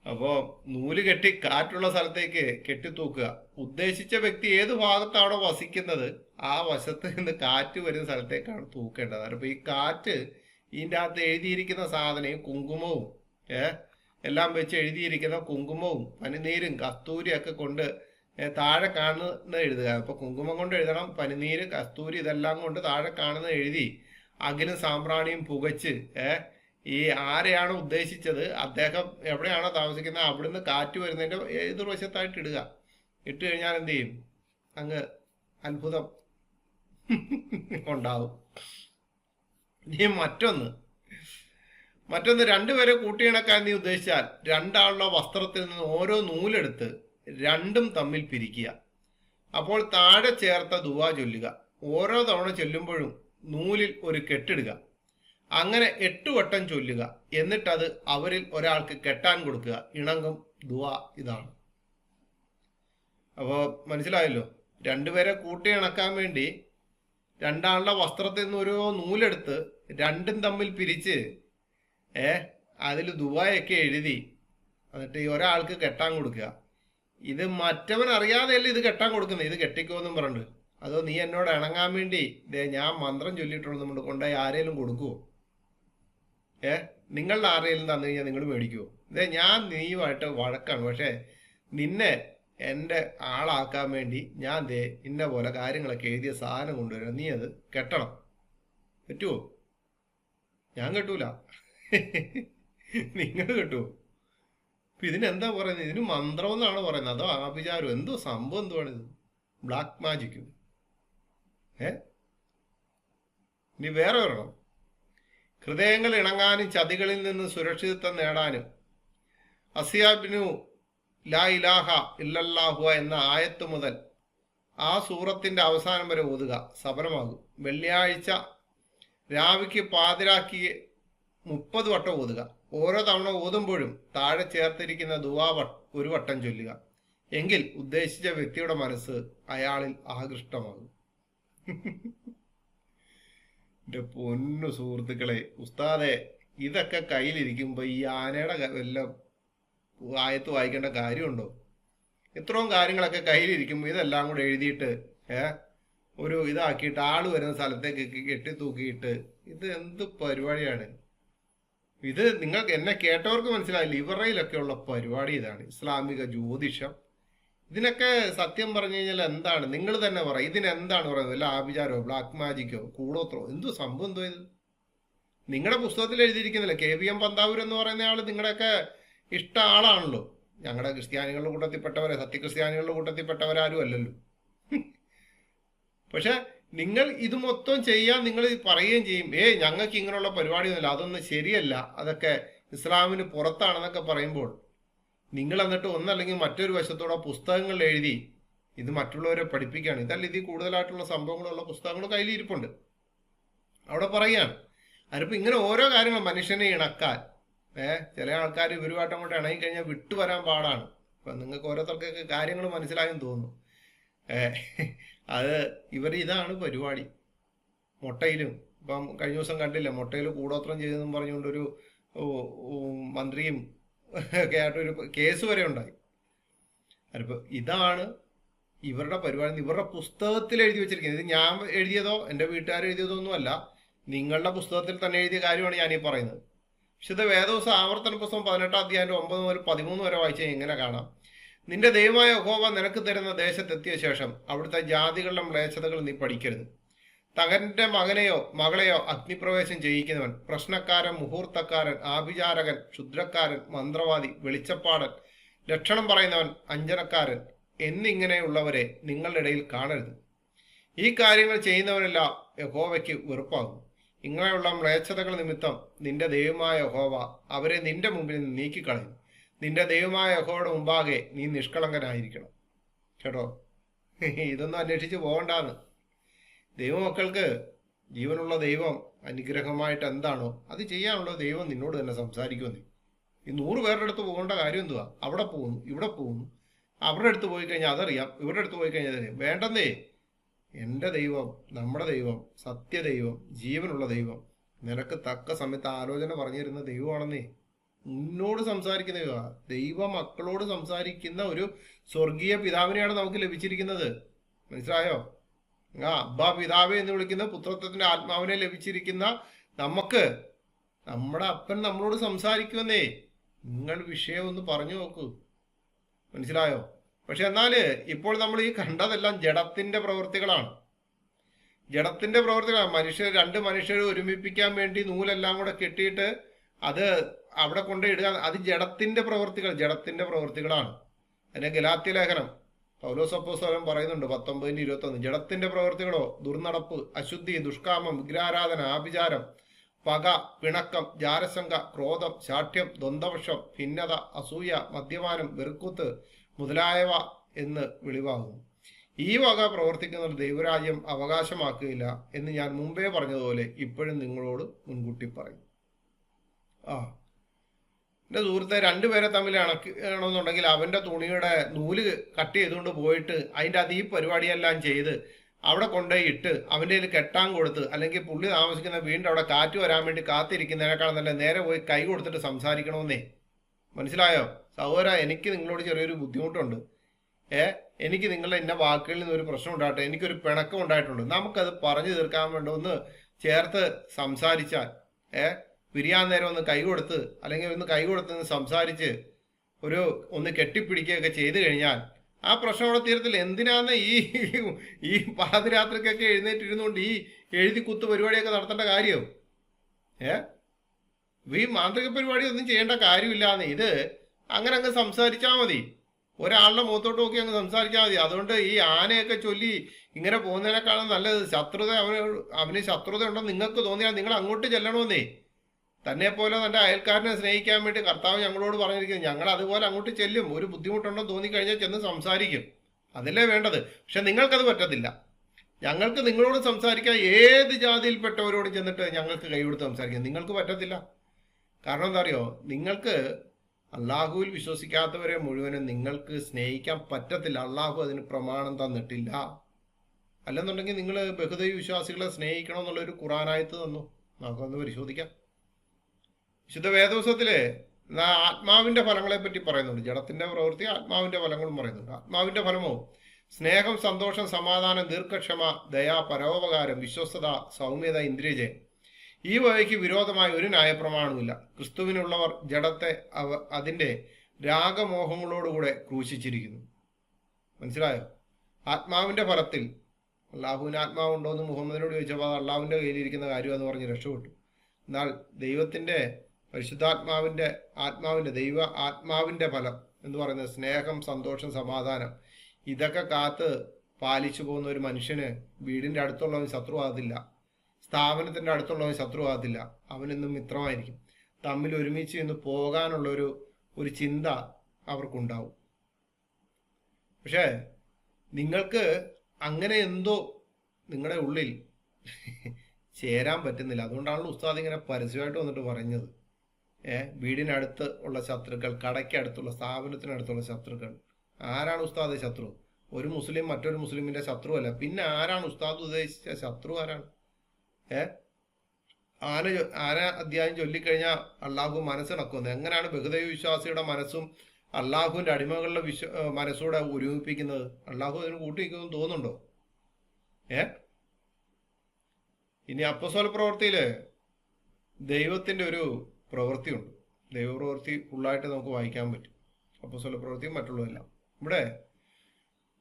അപ്പോ നൂല് കെട്ടി കാറ്റുള്ള സ്ഥലത്തേക്ക് കെട്ടിത്തൂക്കുക. ഉദ്ദേശിച്ച വ്യക്തി ഏത് ഭാഗത്താണോ വസിക്കുന്നത് ആ വശത്ത് നിന്ന് കാറ്റ് വരുന്ന സ്ഥലത്തേക്കാണ് തൂക്കേണ്ടത്. അപ്പൊ ഈ കാറ്റ് ഇതിൻ്റെ അകത്ത് എഴുതിയിരിക്കുന്ന സാധനയും കുങ്കുമവും എല്ലാം വെച്ച് എഴുതിയിരിക്കുന്ന കുങ്കുമവും പനിനീരും കസ്തൂരി ഒക്കെ കൊണ്ട് താഴെ കാണുന്ന എഴുതുക. അപ്പൊ കുങ്കുമം കൊണ്ട് എഴുതണം, പനിനീര് കസ്തൂരി ഇതെല്ലാം കൊണ്ട് താഴെ കാണുന്ന എഴുതി അകിലും സാമ്പ്രാണിയും പുകച്ച് ഈ ആരെയാണോ ഉദ്ദേശിച്ചത് അദ്ദേഹം എവിടെയാണോ താമസിക്കുന്നത് അവിടുന്ന് കാറ്റ് വരുന്നതിന്റെ എതിർവശത്തായിട്ട് ഇടുക. ഇട്ട് കഴിഞ്ഞാൽ എന്ത് ചെയ്യും? അങ്ങ് അത്ഭുതം ഉണ്ടാവും. ഇനി മറ്റൊന്ന് 2 പേരെ കൂട്ടിയിണക്കാൻ നീ ഉദ്ദേശിച്ചാൽ 2 ആളുടെ വസ്ത്രത്തിൽ നിന്ന് ഓരോ നൂലെടുത്ത് 2ഉം തമ്മിൽ പിരിക്കുക. അപ്പോൾ താഴെ ചേർത്ത ദുആ ചൊല്ലുക. ഓരോ തവണ ചൊല്ലുമ്പോഴും നൂലിൽ ഒരു കെട്ടിടുക. അങ്ങനെ 8 വട്ടം ചൊല്ലുക. എന്നിട്ടത് അവരിൽ ഒരാൾക്ക് കെട്ടാൻ കൊടുക്കുക. ഇണങ്ങും ദുആ ഇതാണ്. അപ്പോൾ മനസ്സിലായല്ലോ, 2 പേരെ കൂട്ടിയിണക്കാൻ വേണ്ടി 2 ആളുടെ വസ്ത്രത്തിൽ നിന്ന് ഓരോ നൂലെടുത്ത് 2ഉം തമ്മിൽ പിരിച്ച് അതിൽ ദുആയൊക്കെ എഴുതി എന്നിട്ട് ഈ ഒരാൾക്ക് കെട്ടാൻ കൊടുക്കുക. ഇത് മറ്റവൻ അറിയാതെയല്ലേ ഇത് കെട്ടാൻ കൊടുക്കുന്നത്. ഇത് കെട്ടിക്കോന്നും പറഞ്ഞു. അതോ നീ എന്നോട് ഇണങ്ങാൻ വേണ്ടി ഞാൻ മന്ത്രം ചൊല്ലിയിട്ടുള്ളൂ നമ്മൾ കൊണ്ടുപോയി ആരേലും കൊടുക്കുവോ? നിങ്ങളുടെ ആരെങ്കിലും തന്നു കഴിഞ്ഞാൽ നിങ്ങൾ മേടിക്കുവോ? ഞാൻ നീയുമായിട്ട് വഴക്കാണ്, പക്ഷെ നിന്നെ എൻ്റെ ആളാക്കാൻ വേണ്ടി ഞാൻ ഇന്ന പോലെ കാര്യങ്ങളൊക്കെ എഴുതിയ സാധനം കൊണ്ടുവരാം, നീ അത് കെട്ടണം. പറ്റുമോ? ഞാൻ കെട്ടൂല, നിങ്ങൾ കെട്ടുമോ? അപ്പൊ ഇതിനെന്താ പറയുന്നത്? ഇതിന് മന്ത്രം എന്നാണ് പറയുന്നത്, അതോ ആഭിചാരം? എന്തോ സംഭവം എന്തുവാണിത്? ബ്ലാക്ക് മാജിക്കും. ഇനി വേറെ വരണം. ഹൃദയങ്ങൾ ഇണങ്ങാനും ചതികളിൽ നിന്ന് സുരക്ഷിതത്വം നേടാനും അസിയാബിനു ലാ ഇലാഹ ഇല്ലല്ലാഹു എന്ന ആയത്ത് മുതൽ ആ സൂറത്തിന്റെ അവസാനം വരെ ഓതുക. സഫലമാകും. വെള്ളിയാഴ്ച രാവിക്ക് പാതിരാക്കി 30 വട്ടം ഓതുക. ഓരോ തവണ ഓതുമ്പോഴും താഴെ ചേർത്തിരിക്കുന്ന ദുആ ഒരു വട്ടം ചൊല്ലുക. എങ്കിൽ ഉദ്ദേശിച്ച വ്യക്തിയുടെ മനസ്സ് അയാളിൽ ആകൃഷ്ടമാകും. എന്റെ പൊന്നു സുഹൃത്തുക്കളെ, ഉസ്താദെ, ഇതൊക്കെ കയ്യിലിരിക്കുമ്പോ ഈ ആനയുടെ വല്ല ആയത്ത് വായിക്കേണ്ട കാര്യമുണ്ടോ? ഇത്രയും കാര്യങ്ങളൊക്കെ കയ്യിലിരിക്കുമ്പോ ഇതെല്ലാം കൂടെ എഴുതിയിട്ട് ഒരു ഇതാക്കിയിട്ട് ആള് വരുന്ന സ്ഥലത്തേക്ക് കെട്ടിത്തൂക്കിയിട്ട് ഇത് എന്ത് പരിപാടിയാണ് ഇത്? നിങ്ങൾക്ക് എന്നെ കേട്ടവർക്ക് മനസ്സിലായില്ല. ഇവരുടെയിലൊക്കെ ഉള്ള പരിപാടി ഇതാണ്, ഇസ്ലാമിക ജ്യോതിഷം. ഇതിനൊക്കെ സത്യം പറഞ്ഞു കഴിഞ്ഞാൽ എന്താണ്? നിങ്ങൾ തന്നെ പറ, ഇതിനെന്താണ് പറയുന്നത്? വല്ല ആഭിചാരോ ബ്ലാക്ക് മാജിക്കോ കൂടോത്രോ എന്തോ സംഭവം? എന്തോ ഇത് നിങ്ങളുടെ പുസ്തകത്തിൽ എഴുതിയിരിക്കുന്നില്ല. KVM പന്താവൂർ എന്ന് പറയുന്ന ആള് നിങ്ങളുടെയൊക്കെ ഇഷ്ട ആളാണല്ലോ. ഞങ്ങളുടെ ക്രിസ്ത്യാനികളുടെ കൂട്ടത്തിൽപ്പെട്ടവരെ, സത്യക്രിസ്ത്യാനികളുടെ കൂട്ടത്തിൽപ്പെട്ടവരാരും അല്ലല്ലോ. പക്ഷെ നിങ്ങൾ ഇത് മൊത്തം ചെയ്യാൻ നിങ്ങൾ പറയുകയും ചെയ്യും, ഞങ്ങൾക്ക് ഇങ്ങനെയുള്ള പരിപാടിയൊന്നുമില്ല, അതൊന്നും ശരിയല്ല, അതൊക്കെ ഇസ്ലാമിന് പുറത്താണെന്നൊക്കെ പറയുമ്പോൾ നിങ്ങൾ എന്നിട്ട് ഒന്നല്ലെങ്കിൽ മറ്റൊരു വശത്തോടെ പുസ്തകങ്ങൾ എഴുതി ഇത് മറ്റുള്ളവരെ പഠിപ്പിക്കുകയാണ്. ഇതല്ല, ഇതിൽ കൂടുതലായിട്ടുള്ള സംഭവങ്ങളുള്ള പുസ്തകങ്ങൾ കയ്യിലിരിപ്പുണ്ട്. അവിടെ പറയുകയാണ്. അതിപ്പോൾ ഇങ്ങനെ ഓരോ കാര്യങ്ങൾ മനുഷ്യനെ ഇണക്കാൻ ചില ആൾക്കാർ ഇവരുമായിട്ട് അങ്ങോട്ട് ഇണങ്ങി കഴിഞ്ഞാൽ വിട്ടുവരാൻ പാടാണ്. ഇപ്പം നിങ്ങൾക്ക് ഓരോരുത്തർക്കൊക്കെ കാര്യങ്ങൾ മനസ്സിലായെന്ന് തോന്നുന്നു. അത് ഇതാണ് പരിപാടി. മുട്ടയിലും ഇപ്പം കഴിഞ്ഞ ദിവസം കണ്ടില്ല, മുട്ടയിൽ കൂടോത്രം ചെയ്തെന്നും പറഞ്ഞുകൊണ്ടൊരു മന്ത്രിയും ഒക്കെ ആയിട്ടൊരു കേസ് വരെ ഉണ്ടായി. അതിപ്പോൾ ഇതാണ് ഇവരുടെ പരിപാടി. ഇവരുടെ പുസ്തകത്തിൽ എഴുതി വെച്ചിരിക്കുന്നത്. ഇത് ഞാൻ എഴുതിയതോ എൻ്റെ വീട്ടുകാർ എഴുതിയതോ ഒന്നുമല്ല, നിങ്ങളുടെ പുസ്തകത്തിൽ തന്നെ എഴുതിയ കാര്യമാണ് ഞാനീ പറയുന്നത്. വിശുദ്ധ വേദോസം ആവർത്തന പുസ്തകം 18 അധ്യായം 9 മുതൽ 13 വരെ വായിച്ചാൽ എങ്ങനെ കാണാം. നിന്റെ ദൈവമായ യഹോവ നിനക്ക് തരുന്ന ദേശത്തെത്തിയ ശേഷം അവിടുത്തെ ജാതികളുടെ മ്ലേച്ഛതകൾ നീ പഠിക്കരുത്. തകന്റെ മകനെയോ മകളെയോ അഗ്നിപ്രവേശം ചെയ്യിക്കുന്നവൻ, പ്രശ്നക്കാരൻ, മുഹൂർത്തക്കാരൻ, ആഭിചാരകൻ, ക്ഷുദ്രക്കാരൻ, മന്ത്രവാദി, വെളിച്ചപ്പാടൻ, ലക്ഷണം പറയുന്നവൻ, അഞ്ജനക്കാരൻ എന്നിങ്ങനെയുള്ളവരെ നിങ്ങളുടെ ഇടയിൽ കാണരുത്. ഈ കാര്യങ്ങൾ ചെയ്യുന്നവനെല്ലാം യഹോവയ്ക്ക് വെറുപ്പാകും. ഇങ്ങനെയുള്ള മ്ലേച്ഛതകൾ നിമിത്തം നിന്റെ ദൈവമായ യഹോവ അവരെ നിന്റെ മുമ്പിൽ നിന്ന് നീക്കിക്കളയും. നിന്റെ ദൈവമായ യഹോവയുടെ മുമ്പാകെ നീ നിഷ്കളങ്കനായിരിക്കണം. കേട്ടോ, ഇതൊന്നും അന്വേഷിച്ച് പോകണ്ടാന്ന്. ദൈവമക്കൾക്ക് ജീവനുള്ള ദൈവം അനുഗ്രഹമായിട്ട് എന്താണോ അത് ചെയ്യാനുള്ള ദൈവം നിന്നോട് തന്നെ സംസാരിക്കുമെന്നേ. ഈ 100 പേരുടെ അടുത്ത് പോകേണ്ട കാര്യം എന്തുവാ? അവിടെ പോകുന്നു, ഇവിടെ പോകുന്നു, അവരുടെ അടുത്ത് പോയി കഴിഞ്ഞാൽ അതറിയാം, ഇവരുടെ അടുത്ത് പോയി കഴിഞ്ഞാൽ അതറിയാം. വേണ്ടെന്നേ. എൻ്റെ ദൈവം, നമ്മുടെ ദൈവം, സത്യദൈവം, ജീവനുള്ള ദൈവം, നിനക്ക് തക്ക സമയത്ത് ആലോചന പറഞ്ഞു തരുന്ന ദൈവമാണെന്നേ. നിന്നോട് സംസാരിക്കുന്ന ദൈവ മക്കളോട് സംസാരിക്കുന്ന ഒരു സ്വർഗീയ പിതാവിനെയാണ് നമുക്ക് ലഭിച്ചിരിക്കുന്നത്. മനസ്സിലായോ? അബ്ബാ പിതാവേ എന്ന് വിളിക്കുന്ന പുത്രത്വത്തിന്റെ ആത്മാവിനെ ലഭിച്ചിരിക്കുന്ന നമുക്ക് നമ്മുടെ അപ്പൻ നമ്മളോട് സംസാരിക്കുമെന്നേ. നിങ്ങൾ വിഷയം ഒന്ന് പറഞ്ഞു നോക്കൂ. മനസ്സിലായോ? പക്ഷെ എന്നാല് ഇപ്പോൾ നമ്മൾ ഈ കണ്ടതെല്ലാം ജഡത്തിന്റെ പ്രവൃത്തികളാണ്. ജഡത്തിന്റെ പ്രവൃത്തികളാണ്. രണ്ട് മനുഷ്യരെ ഒരുമിപ്പിക്കാൻ വേണ്ടി നൂലെല്ലാം കൂടെ കെട്ടിയിട്ട് അത് അവിടെ കൊണ്ടിടുക. അത് ജഡത്തിന്റെ പ്രവൃത്തികളാണ്. അതിനെ ഗലാത്യ ലേഖനം പൗലോസ് അപ്പോസ്തലൻ പറയുന്നുണ്ട് 19:21. ജഡത്തിന്റെ പ്രവൃത്തികളോ ദുർനടപ്പ്, അശുദ്ധി, ദുഷ്കാമം, വിഗ്രഹാരാധന, ആഭിചാരം, പക, പിണക്കം, ജാരശങ്ക, ക്രോധം, ശാഠ്യം, ദ്വന്ദ്വപക്ഷം, ഭിന്നത, അസൂയ, മദ്യപാനം, വെറുക്കുത്ത് മുതലായവ എന്ന് വെളിവാകുന്നു. ഈ വക പ്രവർത്തിക്കുന്നവർ ദൈവരാജ്യം അവകാശമാക്കുകയില്ല എന്ന് ഞാൻ മുമ്പേ പറഞ്ഞതുപോലെ ഇപ്പോഴും നിങ്ങളോട് മുൻകൂട്ടി പറയും. എൻ്റെ സുഹൃത്തെ, 2 പേരെ തമ്മിൽ ഇണക്കണമെന്നുണ്ടെങ്കിൽ അവൻ്റെ തുണിയുടെ നൂല് കട്ട് ചെയ്തുകൊണ്ട് പോയിട്ട് അതിൻ്റെ അത് ഈ പരിപാടിയെല്ലാം ചെയ്ത് അവിടെ കൊണ്ടുപോയി ഇട്ട് അവൻ്റെ കയ്യിൽ കെട്ടാൻ കൊടുത്ത്, അല്ലെങ്കിൽ പുള്ളി താമസിക്കുന്ന വീണ്ടും അവിടെ കാറ്റ് വരാൻ വേണ്ടി കാത്തിരിക്കുന്നതിനേക്കാൾ നല്ല നേരെ പോയി കൈ കൊടുത്തിട്ട് സംസാരിക്കണമെന്നേ. മനസ്സിലായോ സഹോദര? എനിക്ക് നിങ്ങളോട് ചെറിയൊരു ബുദ്ധിമുട്ടുണ്ട്. എനിക്ക് നിങ്ങളുടെ ഇന്ന വാക്കുകളിൽ നിന്ന് ഒരു പ്രശ്നം ഉണ്ടാകട്ടെ, എനിക്കൊരു പിണക്കം ഉണ്ടായിട്ടുണ്ട്, നമുക്കത് പറഞ്ഞു തീർക്കാൻ വേണ്ടി ഒന്ന് ചേർത്ത് സംസാരിച്ചാൽ, പിരിയാൻ നേരം ഒന്ന് കൈ കൊടുത്ത് അല്ലെങ്കിൽ ഒന്ന് കൈ കൊടുത്ത് സംസാരിച്ച് ഒന്ന് കെട്ടിപ്പിടിക്കുകയൊക്കെ ചെയ്തു കഴിഞ്ഞാൽ ആ പ്രശ്നം അവിടെ തീരത്തില്ല. എന്തിനാന്ന് ഈ പാതിരാത്രിക്കൊക്കെ എഴുന്നേറ്റിരുന്നുകൊണ്ട് ഈ എഴുതി കുത്ത് പരിപാടിയൊക്കെ നടത്തേണ്ട കാര്യം? ഈ മാന്ത്രിക പരിപാടി ഒന്നും ചെയ്യേണ്ട കാര്യമില്ലാന്ന്. ഇത് അങ്ങനെ അങ്ങ് സംസാരിച്ചാൽ മതി. ഒരാളുടെ മുഖത്തോട്ട് നോക്കി അങ്ങ് സംസാരിച്ചാൽ മതി. അതുകൊണ്ട് ഈ ആനയൊക്കെ ചൊല്ലി ഇങ്ങനെ പോകുന്നതിനേക്കാളും നല്ലത് ശത്രുത അവന് ശത്രുത ഉണ്ടെന്ന് നിങ്ങൾക്ക് തോന്നിയാൽ നിങ്ങൾ അങ്ങോട്ട് ചെല്ലണമെന്നേ. തന്നെ പോലെ തൻ്റെ അയൽക്കാരനെ സ്നേഹിക്കാൻ വേണ്ടി കർത്താവ് ഞങ്ങളോട് പറഞ്ഞിരിക്കുന്നത്. ഞങ്ങൾ അതുപോലെ അങ്ങോട്ട് ചെല്ലും. ഒരു ബുദ്ധിമുട്ടുണ്ടെന്ന് തോന്നിക്കഴിഞ്ഞാൽ ചെന്ന് സംസാരിക്കും. അതല്ലേ വേണ്ടത്. പക്ഷെ നിങ്ങൾക്കത് പറ്റത്തില്ല. ഞങ്ങൾക്ക് നിങ്ങളോട് സംസാരിക്കാൻ ഏത് ജാതിയിൽപ്പെട്ടവരോട് ചെന്നിട്ട് ഞങ്ങൾക്ക് കൈകൊടുത്ത് സംസാരിക്കാം. നിങ്ങൾക്ക് പറ്റത്തില്ല. കാരണം എന്താ അറിയോ? നിങ്ങൾക്ക് അള്ളാഹുവിൽ വിശ്വസിക്കാത്തവരെ മുഴുവനും നിങ്ങൾക്ക് സ്നേഹിക്കാൻ പറ്റത്തില്ല. അള്ളാഹു അതിന് പ്രമാണം തന്നിട്ടില്ല. അല്ലെന്നുണ്ടെങ്കിൽ നിങ്ങൾ ബഹുദൈവ വിശ്വാസികളെ സ്നേഹിക്കണം എന്നുള്ളൊരു ഖുറാനായത്ത് തന്നു. നമുക്കൊന്ന് പരിശോധിക്കാം. വിശുദ്ധ വേദപുസ്തകത്തില് ആത്മാവിന്റെ ഫലങ്ങളെ പറ്റി പറയുന്നുണ്ട്. ജഡത്തിന്റെ പ്രവൃത്തി, ആത്മാവിന്റെ ഫലങ്ങളും പറയുന്നുണ്ട്. ആത്മാവിന്റെ ഫലമോ സ്നേഹം, സന്തോഷം, സമാധാനം, ദീർഘക്ഷമ, ദയ, പരോപകാരം, വിശ്വസ്തത, സൗമ്യത, ഇന്ദ്രിയജയം. ഈ വകയ്ക്ക് വിരോധമായ ഒരു ന്യായപ്രമാണവുമില്ല. ക്രിസ്തുവിനുള്ളവർ ജഡത്തെ അതിന്റെ രാഗമോഹങ്ങളോടുകൂടെ ക്രൂശിച്ചിരിക്കുന്നു. മനസ്സിലായോ? ആത്മാവിന്റെ ഫലത്തിൽ അള്ളാഹുവിന് ആത്മാവുണ്ടോ എന്ന് മുഹമ്മദിനോട് ചോദിച്ചപ്പോൾ അത് അള്ളാഹുവിന്റെ കയ്യിലിരിക്കുന്ന കാര്യമെന്ന് പറഞ്ഞ് രക്ഷപ്പെട്ടു. എന്നാൽ ദൈവത്തിന്റെ പരിശുദ്ധാത്മാവിന്റെ ആത്മാവിന്റെ ഫലം എന്ന് പറയുന്നത് സ്നേഹം, സന്തോഷം, സമാധാനം, ഇതൊക്കെ കാത്ത് പാലിച്ചു പോകുന്ന ഒരു മനുഷ്യന് വീടിന്റെ അടുത്തുള്ളവൻ ശത്രുവാകത്തില്ല, സ്ഥാപനത്തിന്റെ അടുത്തുള്ളവൻ ശത്രുവാകത്തില്ല. അവനെന്നും മിത്രമായിരിക്കും. തമ്മിൽ ഒരുമിച്ച് ഇന്ന് പോകാനുള്ള ഒരു ചിന്ത അവർക്കുണ്ടാവും. പക്ഷേ നിങ്ങൾക്ക് അങ്ങനെ എന്തോ നിങ്ങളുടെ ഉള്ളിൽ ചേരാൻ പറ്റുന്നില്ല. അതുകൊണ്ടാണല്ലോ ഉസ്താദ് ഇങ്ങനെ പരസ്യമായിട്ട് വന്നിട്ട് പറഞ്ഞത്. വീടിനടുത്ത് ഉള്ള ശത്രുക്കൾ, കടയ്ക്കടുത്തുള്ള, സ്ഥാപനത്തിനടുത്തുള്ള ശത്രുക്കൾ. ആരാണ് ഉസ്താദ് ശത്രു? ഒരു മുസ്ലിം മറ്റൊരു മുസ്ലിമിന്റെ ശത്രുവല്ല. പിന്നെ ആരാണ് ഉസ്താദ് ഉദ്ദേശിച്ച ശത്രു? ആരാണ്? ആന അധ്യായം ചൊല്ലിക്കഴിഞ്ഞാൽ അള്ളാഹു മനസ്സിണക്കുന്നത്. എങ്ങനെയാണ് ബഹുദൈവ വിശ്വാസിയുടെ മനസ്സും അള്ളാഹുവിന്റെ അടിമകളുടെ മനസ്സോടെ ഒരുമിപ്പിക്കുന്നത്? അള്ളാഹു അതിന് കൂട്ടിവെക്കുമെന്ന് തോന്നുന്നുണ്ടോ? ഇനി അപ്പോസ്തല പ്രവൃത്തിയില് ദൈവത്തിന്റെ ഒരു പ്രവൃത്തിയുണ്ട്. ദൈവപ്രവൃത്തി ഫുള്ളായിട്ട് നമുക്ക് വായിക്കാൻ പറ്റും. അപ്പോസ്തല പ്രവൃത്തിയും മറ്റുള്ളതെല്ലാം. ഇവിടെ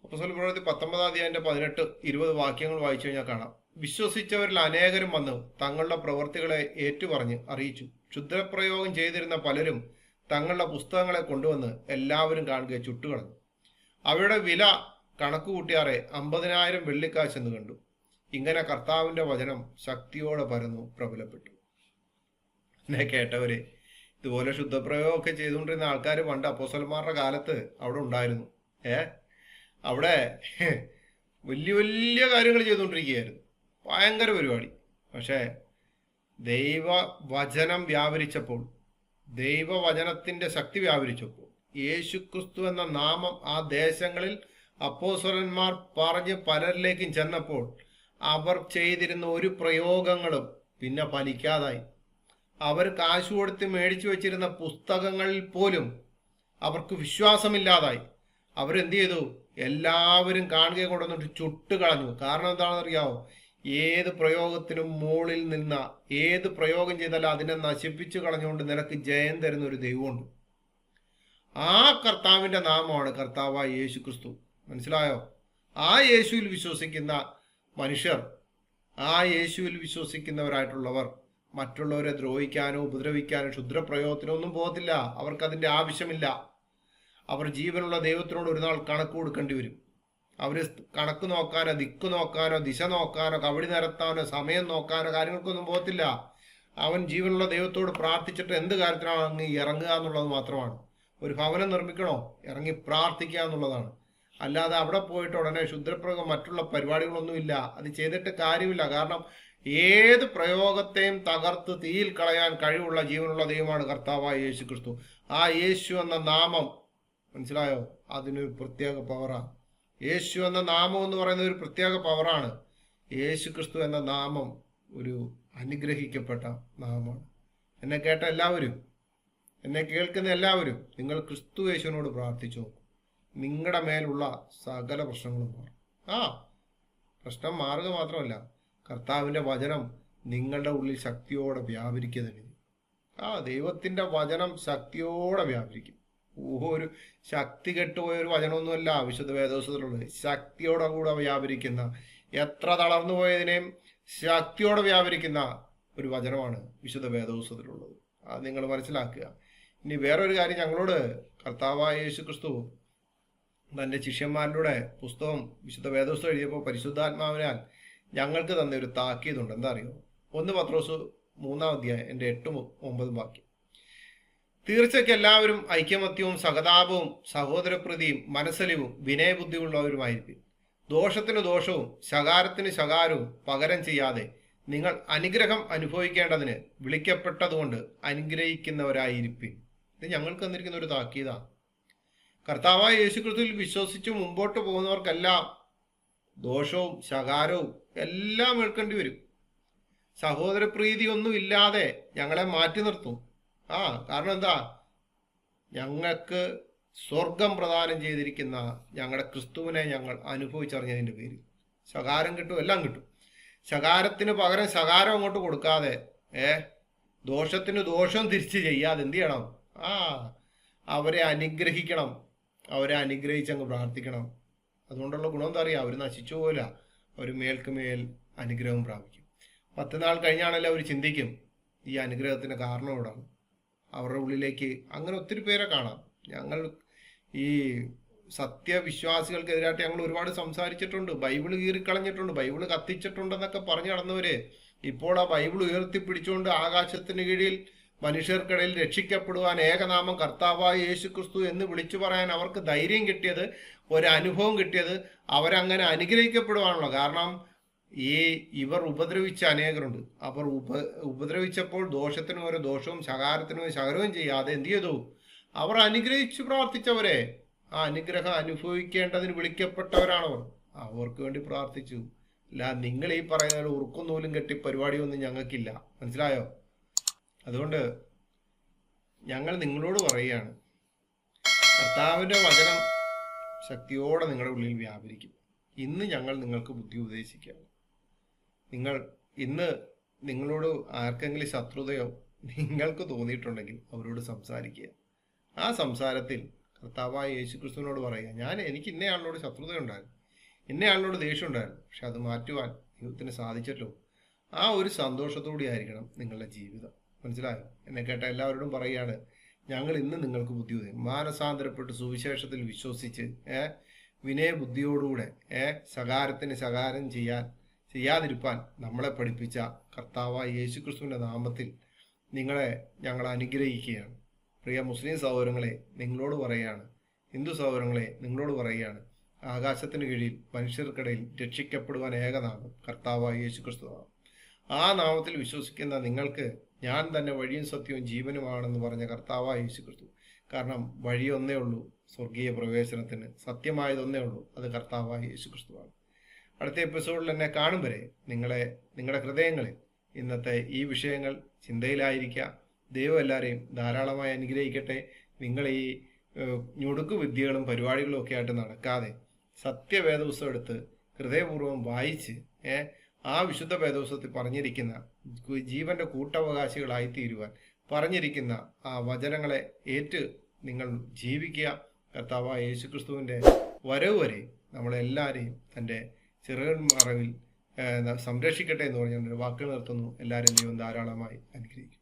അപ്പോസ്തല പ്രവൃത്തി 19 അധ്യായത്തിന്റെ 18-20 വാക്യങ്ങൾ വായിച്ചു കഴിഞ്ഞാൽ കാണാം. വിശ്വസിച്ചവരിൽ അനേകരും വന്ന് തങ്ങളുടെ പ്രവൃത്തികളെ ഏറ്റുപറഞ്ഞ് അറിയിച്ചു. ക്ഷുദ്രപ്രയോഗം ചെയ്തിരുന്ന പലരും തങ്ങളുടെ പുസ്തകങ്ങളെ കൊണ്ടുവന്ന് എല്ലാവരും കാണുകയെ ചുട്ടുകളഞ്ഞു. അവയുടെ വില കണക്കുകൂട്ടിയാറെ 50,000 വെള്ളിക്കാശ് എന്ന് കണ്ടു. ഇങ്ങനെ കർത്താവിന്റെ വചനം ശക്തിയോടെ പരന്നു പ്രബലപ്പെട്ടു. എന്നെ കേട്ടവരെ, ഇതുപോലെ ശുദ്ധപ്രയോഗമൊക്കെ ചെയ്തുകൊണ്ടിരുന്ന ആൾക്കാർ പണ്ട് അപ്പോസ്തലന്മാരുടെ കാലത്ത് അവിടെ ഉണ്ടായിരുന്നു. അവിടെ വലിയ വലിയ കാര്യങ്ങൾ ചെയ്തുകൊണ്ടിരിക്കുകയായിരുന്നു. ഭയങ്കര പരിപാടി. പക്ഷേ ദൈവവചനം വ്യാപരിച്ചപ്പോൾ, ദൈവവചനത്തിന്റെ ശക്തി വ്യാപരിച്ചപ്പോൾ, യേശുക്രിസ്തു എന്ന നാമം ആ ദേശങ്ങളിൽ അപ്പോസ്തലന്മാർ പറഞ്ഞ് പലരിലേക്കും ചെന്നപ്പോൾ അവർ ചെയ്തിരുന്ന ഒരു പ്രയോഗങ്ങളും പിന്നെ ഫലിക്കാതായി. അവർ കാശ് കൊടുത്ത് മേടിച്ചു വെച്ചിരുന്ന പുസ്തകങ്ങളിൽ പോലും അവർക്ക് വിശ്വാസമില്ലാതായി. അവരെന്ത് ചെയ്തു? എല്ലാവരും കാണുകയെ കൊണ്ടുവന്നിട്ട് ചുട്ടുകളഞ്ഞു. കാരണം എന്താണെന്ന് അറിയാവോ? ഏത് പ്രയോഗത്തിനും മുകളിൽ നിന്ന ഏത് പ്രയോഗം ചെയ്താലും അതിനെ നശിപ്പിച്ചു കളഞ്ഞുകൊണ്ട് നിനക്ക് ജയം തരുന്ന ഒരു ദൈവമുണ്ട്. ആ കർത്താവിന്റെ നാമമാണ് കർത്താവായ യേശു ക്രിസ്തു. മനസ്സിലായോ? ആ യേശുവിൽ വിശ്വസിക്കുന്ന മനുഷ്യർ, ആ യേശുവിൽ വിശ്വസിക്കുന്നവരായിട്ടുള്ളവർ മറ്റുള്ളവരെ ദ്രോഹിക്കാനോ ഉപദ്രവിക്കാനോ ക്ഷുദ്രപ്രയോഗത്തിനോ ഒന്നും പോകത്തില്ല. അവർക്കതിൻ്റെ ആവശ്യമില്ല. അവർ ജീവനുള്ള ദൈവത്തിനോട് ഒരു നാൾ കണക്ക് കൊടുക്കേണ്ടി വരും. അവർ കണക്ക് നോക്കാനോ ദിക്ക് നോക്കാനോ ദിശ നോക്കാനോ കവടി നിരത്താനോ സമയം നോക്കാനോ കാര്യങ്ങൾക്കൊന്നും പോകത്തില്ല. അവൻ ജീവനുള്ള ദൈവത്തോട് പ്രാർത്ഥിച്ചിട്ട് എന്ത് കാര്യത്തിനാണ് അങ്ങ് ഇറങ്ങുക എന്നുള്ളത് മാത്രമാണ്. ഒരു ഭവനം നിർമ്മിക്കണോ? ഇറങ്ങി പ്രാർത്ഥിക്കുക എന്നുള്ളതാണ്. അല്ലാതെ അവിടെ പോയിട്ട് ഉടനെ ക്ഷുദ്രപ്രയോഗം മറ്റുള്ള പരിപാടികളൊന്നുമില്ല. അത് ചെയ്തിട്ട് കാര്യമില്ല. കാരണം ഏത് പ്രയോഗത്തെയും തകർത്ത് തീയിൽ കളയാൻ കഴിവുള്ള ജീവനുള്ള ദൈവമാണ് കർത്താവായ യേശു ക്രിസ്തു. ആ യേശു എന്ന നാമം, മനസ്സിലായോ? അതിനൊരു പ്രത്യേക പവറാണ്. യേശു എന്ന നാമം എന്ന് പറയുന്ന ഒരു പ്രത്യേക പവറാണ്. യേശു ക്രിസ്തു എന്ന നാമം ഒരു അനുഗ്രഹിക്കപ്പെട്ട നാമമാണ്. എന്നെ കേട്ട എല്ലാവരും, എന്നെ കേൾക്കുന്ന എല്ലാവരും, നിങ്ങൾ ക്രിസ്തു യേശുവിനോട് പ്രാർത്ഥിച്ചു. നിങ്ങളുടെ മേലുള്ള സകല പ്രശ്നങ്ങളും മാറും. പ്രശ്നം മാറുക മാത്രമല്ല, കർത്താവിൻ്റെ വചനം നിങ്ങളുടെ ഉള്ളിൽ ശക്തിയോടെ വ്യാപരിക്കുക തന്നെ. ദൈവത്തിൻ്റെ വചനം ശക്തിയോടെ വ്യാപരിക്കും. ഒരു ശക്തി കെട്ടുപോയ ഒരു വചനമൊന്നുമല്ല വിശുദ്ധ വേദോസത്തിലുള്ളത്. ശക്തിയോടെ കൂടെ വ്യാപരിക്കുന്ന, എത്ര തളർന്നു പോയതിനെയും ശക്തിയോടെ വ്യാപരിക്കുന്ന ഒരു വചനമാണ് വിശുദ്ധ വേദോസത്തിലുള്ളത്. അത് നിങ്ങൾ മനസ്സിലാക്കുക. ഇനി വേറൊരു കാര്യം, ഞങ്ങളോട് കർത്താവായ യേശു ക്രിസ്തു തൻ്റെ ശിഷ്യന്മാരുടെ പുസ്തകം വിശുദ്ധ വേദോസ്തം എഴുതിയപ്പോൾ പരിശുദ്ധാത്മാവിനാൽ ഞങ്ങൾക്ക് തന്ന ഒരു താക്കീതുണ്ട്. എന്താ അറിയോ? 1 പത്രോസ് 3-ാം അധ്യായം 8-9 വാക്യം. തീർച്ചയ്ക്ക് എല്ലാവരും ഐക്യമത്യവും സഹതാപവും സഹോദരപ്രീതിയും മനസ്സലിവും വിനയബുദ്ധിയുള്ളവരുമായിരിക്കും. ദോഷത്തിന് ദോഷവും ശകാരത്തിന് ശകാരവും പകരം ചെയ്യാതെ നിങ്ങൾ അനുഗ്രഹം അനുഭവിക്കേണ്ടതിന് വിളിക്കപ്പെട്ടതുകൊണ്ട് അനുഗ്രഹിക്കുന്നവരായിരിക്കും. ഇത് ഞങ്ങൾക്ക് തന്നിരിക്കുന്ന ഒരു താക്കീതാണ്. കർത്താവായ യേശുക്രിസ്തുവിൽ വിശ്വസിച്ച് മുമ്പോട്ട് പോകുന്നവർക്കെല്ലാം ദോഷവും ശകാരവും എല്ലാം ഏൽക്കേണ്ടി വരും. സഹോദരപ്രീതി ഒന്നും ഇല്ലാതെ ഞങ്ങളെ മാറ്റി നിർത്തും. കാരണം എന്താ? ഞങ്ങൾക്ക് സ്വർഗം പ്രദാനം ചെയ്തിരിക്കുന്ന ഞങ്ങളുടെ ക്രിസ്തുവിനെ ഞങ്ങൾ അനുഭവിച്ചറിഞ്ഞതിൻ്റെ പേരിൽ ശകാരം കിട്ടും, എല്ലാം കിട്ടും. ശകാരത്തിന് പകരം ശകാരം അങ്ങോട്ട് കൊടുക്കാതെ, ദോഷത്തിന് ദോഷം തിരിച്ച് ചെയ്യാതെ എന്ത് ചെയ്യണം? അവരെ അനുഗ്രഹിക്കണം. അവരെ അനുഗ്രഹിച്ചങ്ങ് പ്രാർത്ഥിക്കണം. അതുകൊണ്ടുള്ള ഗുണം എന്താ അറിയാം? അവർ നശിച്ചു പോല, അവർ മേൽക്ക് മേൽ അനുഗ്രഹം പ്രാപിക്കും. 10 നാൾ കഴിഞ്ഞാണല്ലോ അവർ ചിന്തിക്കും ഈ അനുഗ്രഹത്തിന് കാരണം എവിടാണ്. അവരുടെ ഉള്ളിലേക്ക് അങ്ങനെ ഒത്തിരി പേരെ കാണാം. ഞങ്ങൾ ഈ സത്യവിശ്വാസികൾക്കെതിരായിട്ട് ഞങ്ങൾ ഒരുപാട് സംസാരിച്ചിട്ടുണ്ട്. ബൈബിള് കീറിക്കളഞ്ഞിട്ടുണ്ട്, ബൈബിള് കത്തിച്ചിട്ടുണ്ടെന്നൊക്കെ പറഞ്ഞു നടന്നവര് ഇപ്പോൾ ആ ബൈബിൾ ഉയർത്തിപ്പിടിച്ചുകൊണ്ട് ആകാശത്തിന് കീഴിൽ മനുഷ്യർക്കിടയിൽ രക്ഷിക്കപ്പെടുവാൻ ഏകനാമം കർത്താവായ യേശുക്രിസ്തു എന്ന് വിളിച്ചു പറയാൻ അവർക്ക് ധൈര്യം കിട്ടിയത്, ഒരനുഭവം കിട്ടിയത് അവരങ്ങനെ അനുഗ്രഹിക്കപ്പെടുവാണല്ലോ. കാരണം ഇവർ ഉപദ്രവിച്ച അനേകരുണ്ട്. അവർ ഉപദ്രവിച്ചപ്പോൾ ദോഷത്തിനും ഒരു ദോഷവും ശകാരത്തിനും ശകരവും ചെയ്യാതെ എന്ത് ചെയ്തു? അവർ അനുഗ്രഹിച്ചു പ്രാർത്ഥിച്ചവരെ. ആ അനുഗ്രഹം അനുഭവിക്കേണ്ടതിന് വിളിക്കപ്പെട്ടവരാണവർ. അവർക്ക് വേണ്ടി പ്രാർത്ഥിച്ചു. അല്ല നിങ്ങൾ ഈ പറയുന്ന ഉറുക്കും നൂലും കെട്ടി പരിപാടിയൊന്നും ഞങ്ങൾക്കില്ല. മനസ്സിലായോ? അതുകൊണ്ട് ഞങ്ങൾ നിങ്ങളോട് പറയുകയാണ്, കർത്താവിൻ്റെ വചനം ശക്തിയോടെ നിങ്ങളുടെ ഉള്ളിൽ വ്യാപരിക്കും. ഇന്ന് ഞങ്ങൾ നിങ്ങൾക്ക് ബുദ്ധി ഉപദേശിക്കുകയാണ്. ഇന്ന് നിങ്ങളോട് ആർക്കെങ്കിലും ശത്രുതയോ നിങ്ങൾക്ക് തോന്നിയിട്ടുണ്ടെങ്കിൽ അവരോട് സംസാരിക്കുക. ആ സംസാരത്തിൽ കർത്താവായ യേശുക്രിസ്തുവിനോട് പറയുക, എനിക്ക് ഇന്നയാളിനോട് ശത്രുതയുണ്ടായിരുന്നു, ഇന്നയാളിനോട് ദേഷ്യം ഉണ്ടായിരുന്നു, പക്ഷെ അത് മാറ്റുവാൻ ദൈവത്തിന് സാധിച്ചല്ലോ. ആ ഒരു സന്തോഷത്തോടെ ആയിരിക്കണം നിങ്ങളുടെ ജീവിതം. മനസ്സിലായോ? എന്നെ കേട്ട എല്ലാവരോടും പറയുകയാണ്, ഞങ്ങൾ ഇന്ന് നിങ്ങൾക്ക് ബുദ്ധി ഉപദേശിക്കും. മാനസാന്തരപ്പെട്ട് സുവിശേഷത്തിൽ വിശ്വസിച്ച് വിനയബുദ്ധിയോടുകൂടെ ശകാരത്തിന് ശകാരം ചെയ്യാതിരിപ്പാൻ നമ്മളെ പഠിപ്പിച്ച കർത്താവായ യേശുക്രിസ്തുവിൻ്റെ നാമത്തിൽ ഞങ്ങൾ അനുഗ്രഹിക്കുകയാണ്. പ്രിയ മുസ്ലിം സഹോദരങ്ങളെ നിങ്ങളോട് പറയുകയാണ്, ഹിന്ദു സഹോദരങ്ങളെ നിങ്ങളോട് പറയുകയാണ്, ആകാശത്തിന് കീഴിൽ മനുഷ്യർക്കിടയിൽ രക്ഷിക്കപ്പെടുവാൻ ഏകനാമം കർത്താവായ യേശുക്രിസ്തു നാമം. ആ നാമത്തിൽ വിശ്വസിക്കുന്ന നിങ്ങൾക്ക് ഞാൻ തന്നെ വഴിയും സത്യവും ജീവനുമാണെന്ന് പറഞ്ഞ കർത്താവായ യേശുക്രിസ്തു. കാരണം വഴി ഒന്നേ ഉള്ളൂ സ്വർഗീയ പ്രവേശനത്തിന്, സത്യമായതൊന്നേ ഉള്ളൂ, അത് കർത്താവായ യേശുക്രിസ്തുവാണ്. അടുത്ത എപ്പിസോഡിൽ എന്നെ കാണും വരെ നിങ്ങളുടെ ഹൃദയങ്ങളിൽ ഇന്നത്തെ ഈ വിഷയങ്ങൾ ചിന്തയിലായിരിക്കുക. ദൈവം എല്ലാവരെയും ധാരാളമായി അനുഗ്രഹിക്കട്ടെ. നിങ്ങൾ ഈ ഞുടുക്കു വിദ്യകളും പരിപാടികളും ഒക്കെ ആയിട്ട് നടക്കാതെ സത്യവേദപുസ്തകം എടുത്ത് ഹൃദയപൂർവ്വം വായിച്ച് ആ വിശുദ്ധ വേദപുസ്തകത്തിൽ പറഞ്ഞിരിക്കുന്ന ജീവന്റെ കൂട്ടവകാശികളായി തീരുവാൻ പറഞ്ഞിരിക്കുന്ന ആ വചനങ്ങളെ ഏറ്റ് നിങ്ങൾ ജീവിക്കുക. കർത്താവായ യേശുക്രിസ്തുവിൻ്റെ വരവ് വരെ നമ്മളെല്ലാവരെയും തൻ്റെ ചെറുകൻ മറവിൽ സംരക്ഷിക്കട്ടെ എന്ന് പറഞ്ഞ വാക്കുകൾ നിർത്തുന്നു. എല്ലാവരും ദൈവം ധാരാളമായി അനുഗ്രഹിക്കും.